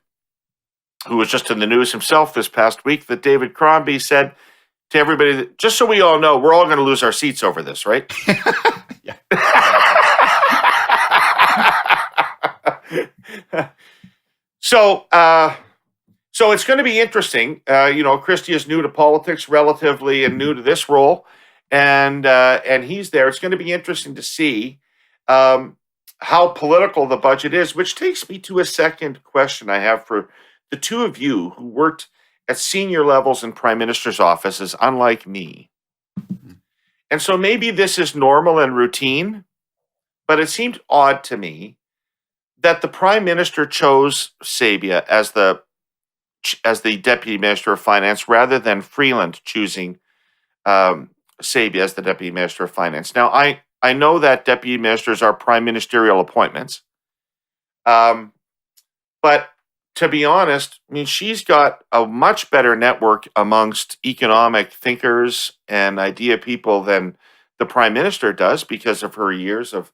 who was just in the news himself this past week, that David Crombie said to everybody, just so we all know, we're all going to lose our seats over this, right? Yeah. So it's going to be interesting. Christie is new to politics, relatively, and new to this role, and he's there. It's going to be interesting to see how political the budget is, which takes me to a second question I have for the two of you who worked at senior levels in Prime Minister's offices, unlike me. And so maybe this is normal and routine, but it seemed odd to me that the Prime Minister chose Sabia as the Deputy Minister of Finance rather than Freeland choosing Sabia as the Deputy Minister of Finance. Now, I know that Deputy Ministers are prime ministerial appointments, but to be honest, I mean, she's got a much better network amongst economic thinkers and idea people than the Prime Minister does because of her years of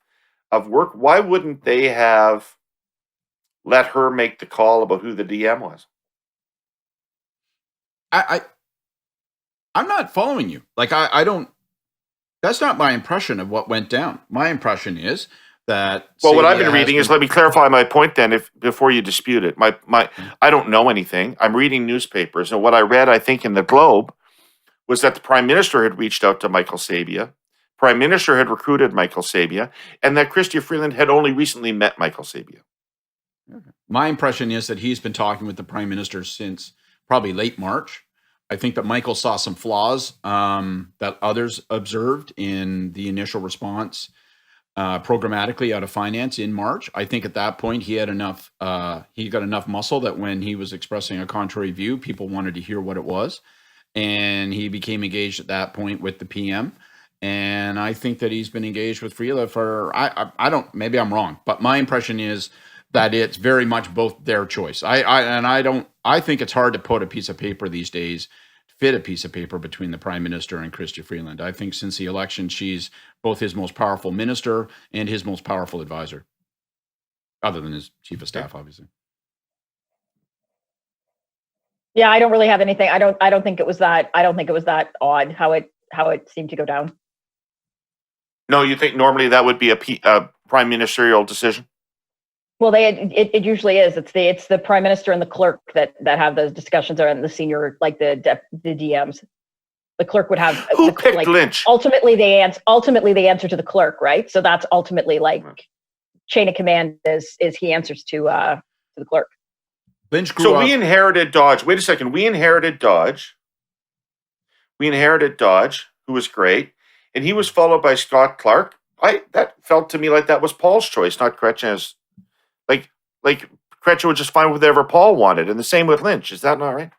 work. Why wouldn't they have let her make the call about who the DM was? I'm not following you. Like, I don't, that's not my impression of what went down. My impression is that. Well, what I've been reading is, let me clarify my point then, before you dispute it. I don't know anything. I'm reading newspapers, and what I read, I think, in the Globe was that the Prime Minister had reached out to Michael Sabia. Prime Minister had recruited Michael Sabia, and that Chrystia Freeland had only recently met Michael Sabia. My impression is that he's been talking with the Prime Minister since probably late March. I think that Michael saw some flaws that others observed in the initial response programmatically out of finance in March. I think at that point he had enough, he got enough muscle that when he was expressing a contrary view, people wanted to hear what it was. And he became engaged at that point with the PM. And I think that he's been engaged with Freeland for, I don't, maybe I'm wrong, but my impression is that it's very much both their choice. I think it's hard to put a piece of paper these days, fit a piece of paper between the Prime Minister and Chrystia Freeland. I think since the election, she's both his most powerful minister and his most powerful advisor, other than his chief of staff, obviously. Yeah, I don't really have anything. I don't think it was that odd how it seemed to go down. No, you think normally that would be a prime ministerial decision? Well, it usually is. It's the Prime Minister and the clerk that have those discussions, and the senior, like the DMs. The clerk would have. Who picked Lynch? Ultimately, they answer to the clerk, right? So that's ultimately like chain of command is he answers to the clerk. Lynch grew up. We inherited Dodge. Wait a second. We inherited Dodge, who was great, and he was followed by Scott Clark. That felt to me like that was Paul's choice, not Chrétien's. Like Chrétien would just find whatever Paul wanted, and the same with Lynch. Is that not right?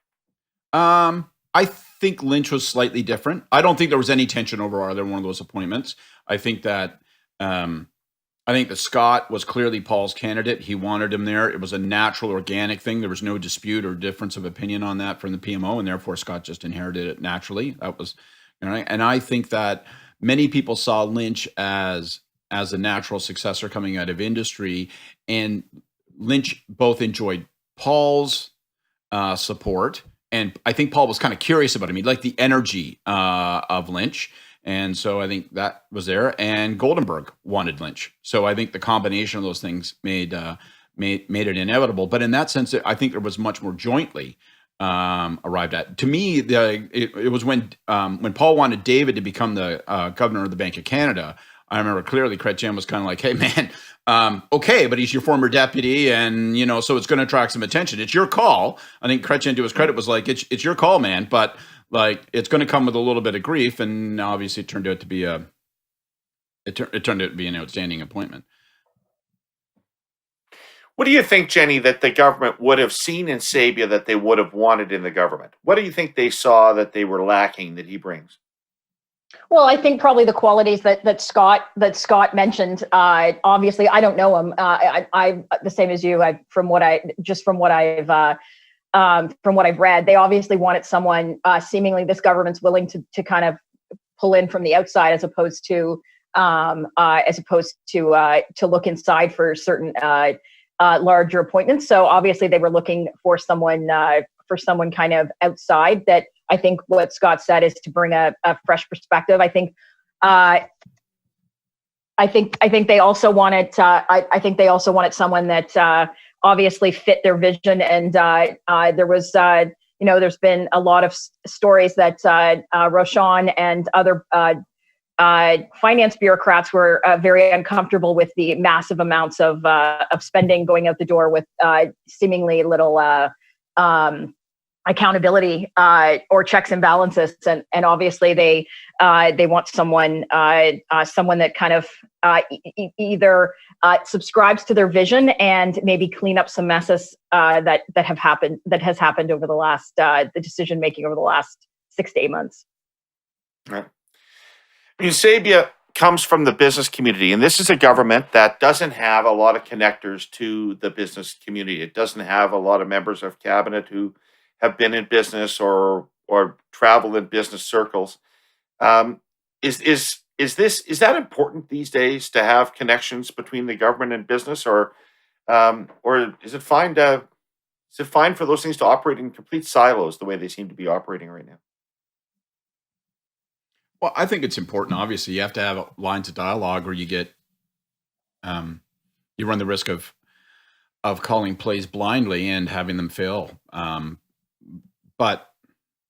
I think Lynch was slightly different. I don't think there was any tension over either one of those appointments. I think that Scott was clearly Paul's candidate. He wanted him there. It was a natural, organic thing. There was no dispute or difference of opinion on that from the PMO, and therefore Scott just inherited it naturally. That was, and I think that many people saw Lynch as a natural successor coming out of industry, and Lynch both enjoyed Paul's support, and I think Paul was kind of curious about him. He liked the energy of Lynch, and so I think that was there. And Goldenberg wanted Lynch, so I think the combination of those things made it inevitable. But in that sense, I think there was much more jointly arrived at. To me, it was when Paul wanted David to become the governor of the Bank of Canada. I remember clearly Chrétien was kind of like, hey, man, okay, but he's your former deputy, and, so it's going to attract some attention. It's your call. I think Chrétien, to his credit, was like, it's your call, man, but, like, it's going to come with a little bit of grief, and obviously it turned out to be a it turned out to be an outstanding appointment. What do you think, Jenni, that the government would have seen in Sabia that they would have wanted in the government? What do you think they saw that they were lacking that he brings? Well, I think probably the qualities that Scott mentioned. Obviously, I don't know him. I the same as you. From what I've read, they obviously wanted someone. Seemingly, this government's willing to kind of pull in from the outside as opposed to look inside for certain larger appointments. So obviously, they were looking for someone kind of outside. That I think what Scott said is to bring a fresh perspective. I think they also wanted. I think they also wanted someone that obviously fit their vision. And there was, there's been a lot of stories that Roshan and other finance bureaucrats were very uncomfortable with the massive amounts of spending going out the door with seemingly little accountability or checks and balances, and obviously they want someone that kind of either subscribes to their vision and maybe clean up some messes that has happened over the last the decision making over the last 6 to 8 months. Right. I mean, Sabia comes from the business community, and this is a government that doesn't have a lot of connectors to the business community. It doesn't have a lot of members of cabinet who have been in business or travel in business circles. Is that important these days to have connections between the government and business, or is it fine for those things to operate in complete silos the way they seem to be operating right now? Well, I think it's important. Obviously, you have to have lines of dialogue, or you get you run the risk of calling plays blindly and having them fail. But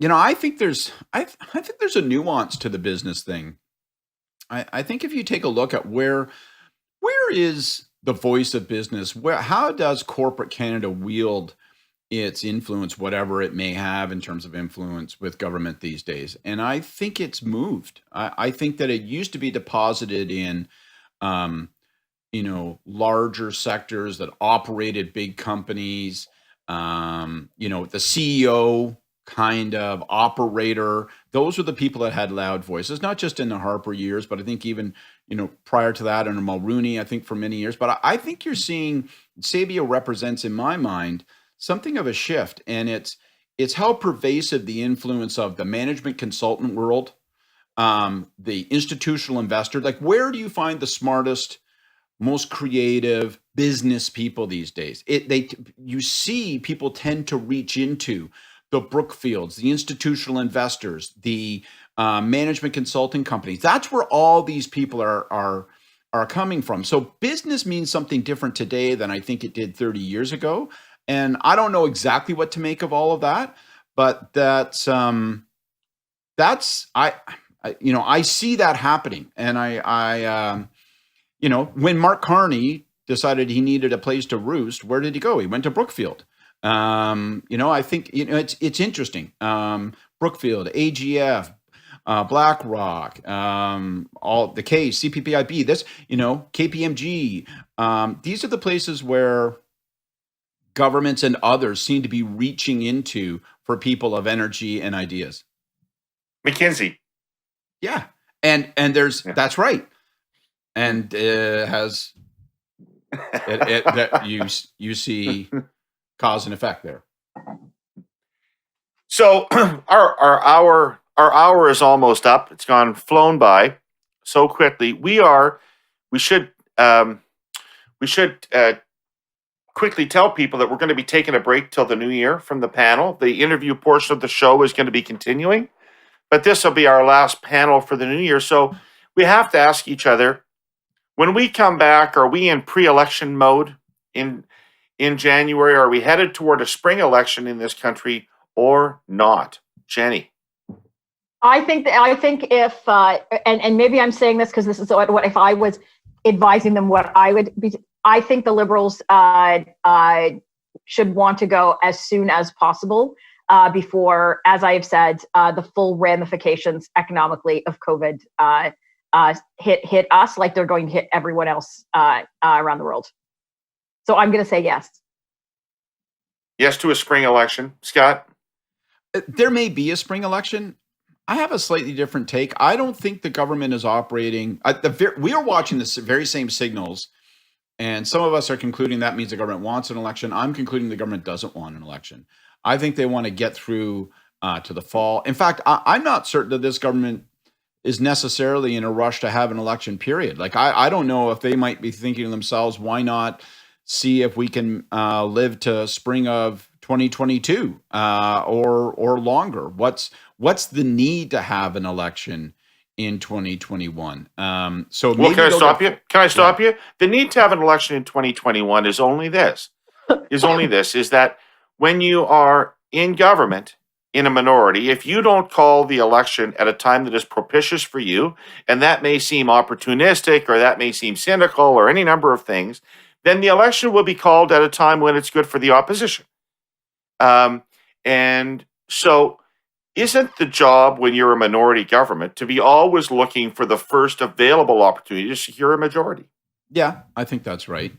I think there's a nuance to the business thing. I think if you take a look at where is the voice of business, how does corporate Canada wield its influence, whatever it may have in terms of influence with government these days? And I think it's moved. I think that it used to be deposited in, larger sectors that operated big companies, the CEO kind of operator. Those are the people that had loud voices, not just in the Harper years, but I think even, prior to that under Mulroney, I think for many years. But I think you're seeing Sabia represents, in my mind, something of a shift, and it's how pervasive the influence of the management consultant world, the institutional investor. Like, where do you find the smartest, most creative business people these days? You see people tend to reach into the Brookfields, the institutional investors, the management consulting companies. That's where all these people are coming from. So business means something different today than I think it did 30 years ago. And I don't know exactly what to make of all of that, but that's I see that happening. And when Mark Carney decided he needed a place to roost, where did he go? He went to Brookfield. I think it's interesting. Brookfield, AGF, BlackRock, all the Case, CPPIB, this, KPMG. These are the places where governments and others seem to be reaching into for people of energy and ideas. McKinsey. Yeah. And that's right. And has that you see cause and effect there. So our hour is almost up. It's flown by so quickly. We should quickly tell people that we're going to be taking a break till the new year from the panel. The interview portion of the show is going to be continuing, but this will be our last panel for the new year. So we have to ask each other, when we come back, are we in pre-election mode in January? Are we headed toward a spring election in this country or not? Jenni. I think if and maybe I'm saying this because this is what if I was advising them what I would be. I think the Liberals should want to go as soon as possible before, as I have said, the full ramifications economically of COVID hit us like they're going to hit everyone else around the world. So I'm going to say yes. Yes to a spring election. Scott? There may be a spring election. I have a slightly different take. I don't think the government is operating. We are watching the very same signals, and some of us are concluding that means the government wants an election. I'm concluding the government doesn't want an election. I think they want to get through to the fall. In fact, I'm not certain that this government is necessarily in a rush to have an election period. Like, I don't know if they might be thinking to themselves, why not see if we can live to spring of 2022 or longer? What's the need to have an election in 2021? So well, can I stop you? Can I stop you? The need to have an election in 2021 is only this. Is that when you are in government, in a minority, if you don't call the election at a time that is propitious for you, and that may seem opportunistic or that may seem cynical or any number of things, then the election will be called at a time when it's good for the opposition. And so isn't the job when you're a minority government to be always looking for the first available opportunity to secure a majority? Yeah, I think that's right.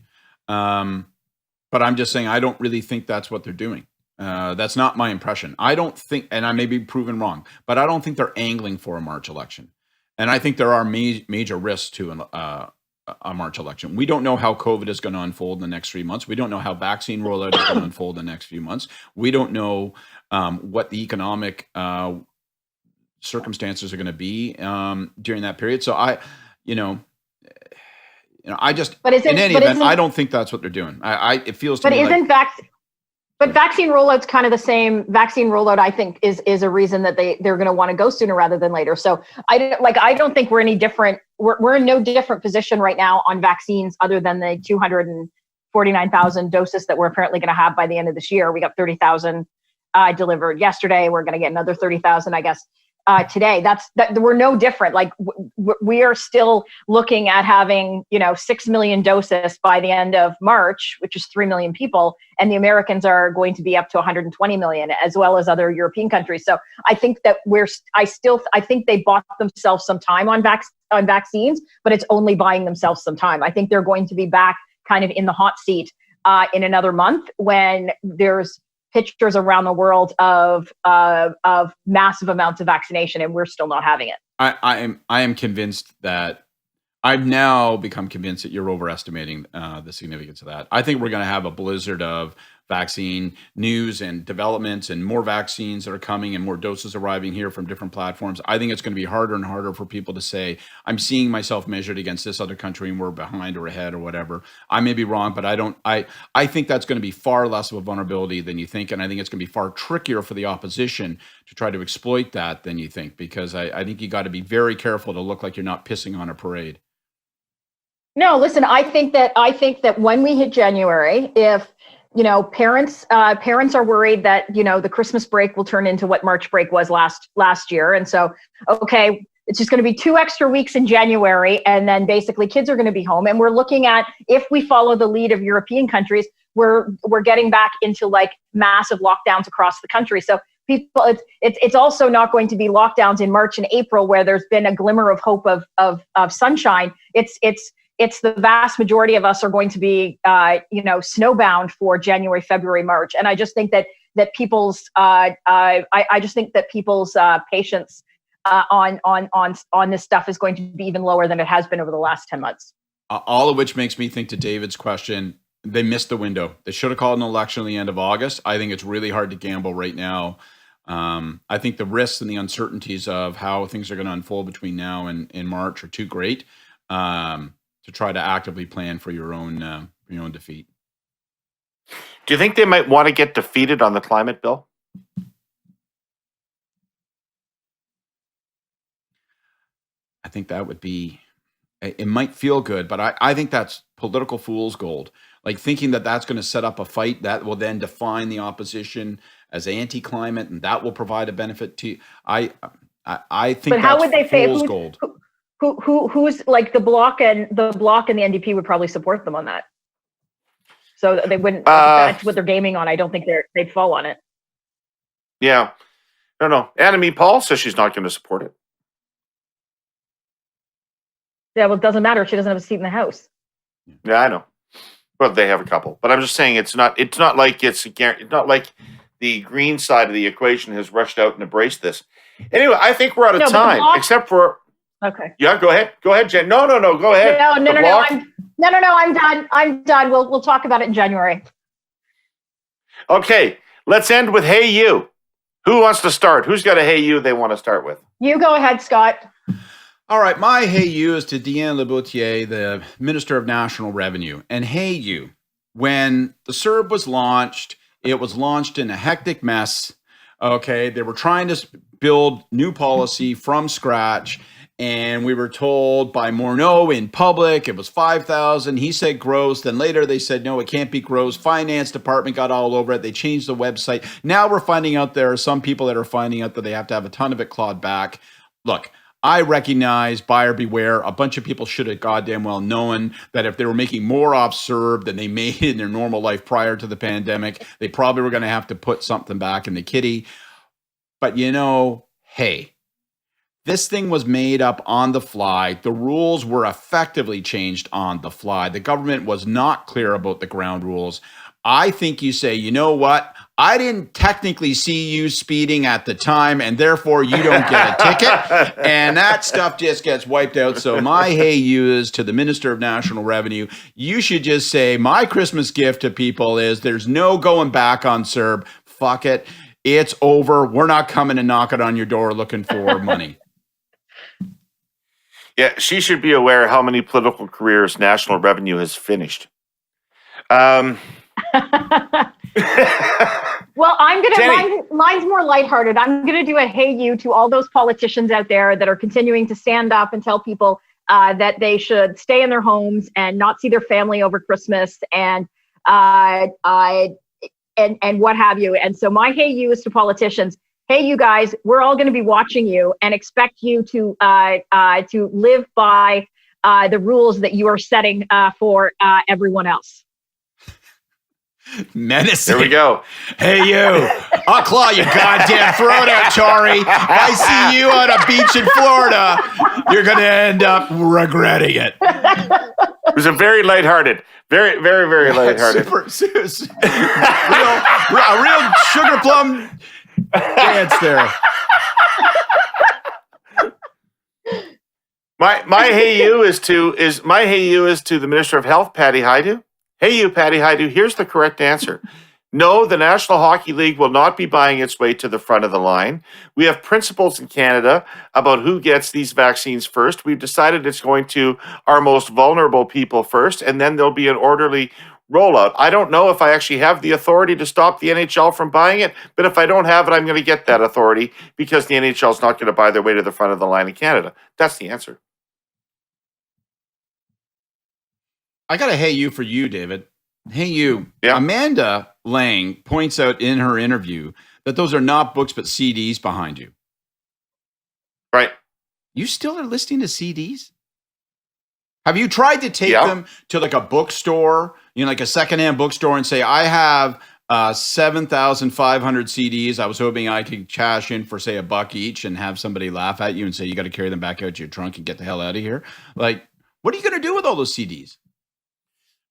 But I'm just saying, I don't really think that's what they're doing. That's not my impression. I don't think, and I may be proven wrong, but I don't think they're angling for a March election. And I think there are major risks to a March election. We don't know how COVID is going to unfold in the next 3 months. We don't know how vaccine rollout is going to unfold in the next few months. We don't know what the economic circumstances are going to be during that period. So I just, in any event, I don't think that's what they're doing. It feels to me like. But vaccine rollout's kind of the same. Vaccine rollout, I think, is a reason that they're going to want to go sooner rather than later. So I don't think we're any different. We're in no different position right now on vaccines other than the 249,000 doses that we're apparently going to have by the end of this year. We got 30,000 delivered yesterday. We're going to get another 30,000, I guess, today. We're no different. Like we are still looking at having 6 million doses by the end of March, which is 3 million people, and the Americans are going to be up to 120 million, as well as other European countries. So I think that I think they bought themselves some time on vaccines, but it's only buying themselves some time. I think they're going to be back kind of in the hot seat in another month when there's pictures around the world of massive amounts of vaccination, and we're still not having it. I am convinced that I've now become convinced that you're overestimating the significance of that. I think we're going to have a blizzard of vaccine news and developments and more vaccines that are coming and more doses arriving here from different platforms. I think it's going to be harder and harder for people to say, I'm seeing myself measured against this other country and we're behind or ahead or whatever. I may be wrong, but I think that's going to be far less of a vulnerability than you think. And I think it's going to be far trickier for the opposition to try to exploit that than you think, because I think you got to be very careful to look like you're not pissing on a parade. No, listen, I think that when we hit January, if parents are worried that the Christmas break will turn into what March break was last year, and so it's just going to be 2 extra weeks in January, and then basically kids are going to be home, and we're looking at, if we follow the lead of European countries, we're getting back into like massive lockdowns across the country. So people, it's also not going to be lockdowns in March and April where there's been a glimmer of hope of sunshine. It's the vast majority of us are going to be, snowbound for January, February, March, and I just think that people's, I just think that people's patience on this stuff is going to be even lower than it has been over the last 10 months. All of which makes me think, to David's question, they missed the window. They should have called an election at the end of August. I think it's really hard to gamble right now. I think the risks and the uncertainties of how things are going to unfold between now and March are too great to try to actively plan for your own defeat. Do you think they might want to get defeated on the climate bill? I think that would be, it might feel good, but I think that's political fool's gold. Like thinking that that's going to set up a fight that will then define the opposition as anti-climate, and that will provide a benefit to, I think but how would they say fool's gold. Who's like the bloc and the NDP would probably support them on that. So they wouldn't, that's what they're gaming on. I don't think they'd fall on it. Yeah. I don't know. Annemie Paul says she's not going to support it. Yeah, well, it doesn't matter. She doesn't have a seat in the House. Yeah, I know. But they have a couple. But I'm just saying it's not like it's not like the green side of the equation has rushed out and embraced this. Anyway, I think we're out of time, except for. Okay. Yeah, go ahead. Go ahead, Jen. No, go ahead. No. I'm done. I'm done. We'll talk about it in January. Okay, let's end with Hey You. Who wants to start? Who's got a Hey You they want to start with? You go ahead, Scott. All right, my Hey You is to Diane Leboutillier, the Minister of National Revenue. And Hey You, when the CERB was launched, it was launched in a hectic mess. Okay, they were trying to build new policy from scratch. And we were told by Morneau in public, it was 5,000. He said gross. Then later they said, no, it can't be gross. Finance department got all over it. They changed the website. Now we're finding out there are some people that are finding out that they have to have a ton of it clawed back. Look, I recognize buyer beware. A bunch of people should have goddamn well known that if they were making more off CERB than they made in their normal life prior to the pandemic, they probably were going to have to put something back in the kitty. But hey, this thing was made up on the fly. The rules were effectively changed on the fly. The government was not clear about the ground rules. I think you say, you know what? I didn't technically see you speeding at the time, and therefore you don't get a ticket. And that stuff just gets wiped out. So my Hey You is to the Minister of National Revenue. You should just say, my Christmas gift to people is there's no going back on CERB. Fuck it. It's over. We're not coming and knocking on your door looking for money. Yeah, she should be aware how many political careers National Revenue has finished. Well, I'm going to, mine's more lighthearted. I'm going to do a Hey You to all those politicians out there that are continuing to stand up and tell people that they should stay in their homes and not see their family over Christmas and what have you. And so my Hey You is to politicians. Hey, you guys, we're all going to be watching you and expect you to live by the rules that you are setting for everyone else. Menacing. There we go. Hey, you. I'll claw your goddamn throat out, Tori. If I see you on a beach in Florida, you're going to end up regretting it. It was a very lighthearted, very, very, very lighthearted. A real sugar plum dance there. My Hey You is to the Minister of Health, Patty Hajdu. Hey you, Patty Hajdu, here's the correct answer. No, the National Hockey League will not be buying its way to the front of the line. We have principles in Canada about who gets these vaccines first. We've decided it's going to our most vulnerable people first, and then there'll be an orderly rollout. I don't know if I actually have the authority to stop the NHL from buying it, but if I don't have it, I'm going to get that authority because the NHL is not going to buy their way to the front of the line in Canada. That's the answer. I got a Hey You for you, David. Hey you. Yeah. Amanda Lang points out in her interview that those are not books but CDs behind you. Right. You still are listening to CDs? Have you tried to take them to like a bookstore, like a secondhand bookstore and say, I have 7,500 CDs. I was hoping I could cash in for, say, $1 each and have somebody laugh at you and say, you got to carry them back out to your trunk and get the hell out of here. Like, what are you going to do with all those CDs?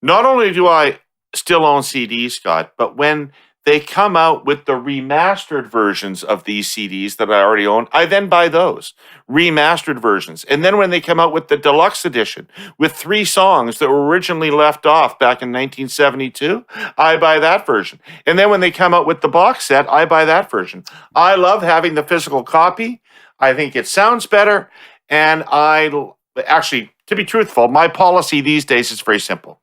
Not only do I still own CDs, Scott, but when they come out with the remastered versions of these CDs that I already own, I then buy those remastered versions. And then when they come out with the deluxe edition with 3 songs that were originally left off back in 1972, I buy that version. And then when they come out with the box set, I buy that version. I love having the physical copy. I think it sounds better. And actually, to be truthful, my policy these days is very simple.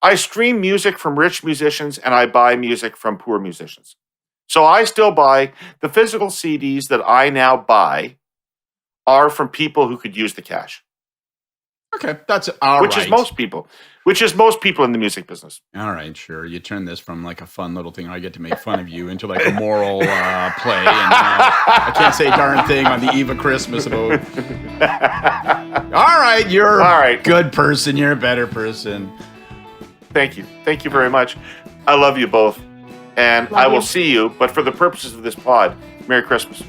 I stream music from rich musicians and I buy music from poor musicians. So I still buy the physical CDs that I now buy are from people who could use the cash. Okay, that's all which right. is most people in the music business. All right, sure. You turn this from like a fun little thing I get to make fun of you into like a moral play, and I can't say a darn thing on the eve of Christmas about. All right, you're a good person. You're a better person. Thank you. Thank you very much. I love you both. And I will see you, but for the purposes of this pod, Merry Christmas.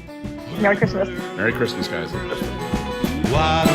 Merry Christmas. Merry Christmas, guys. Why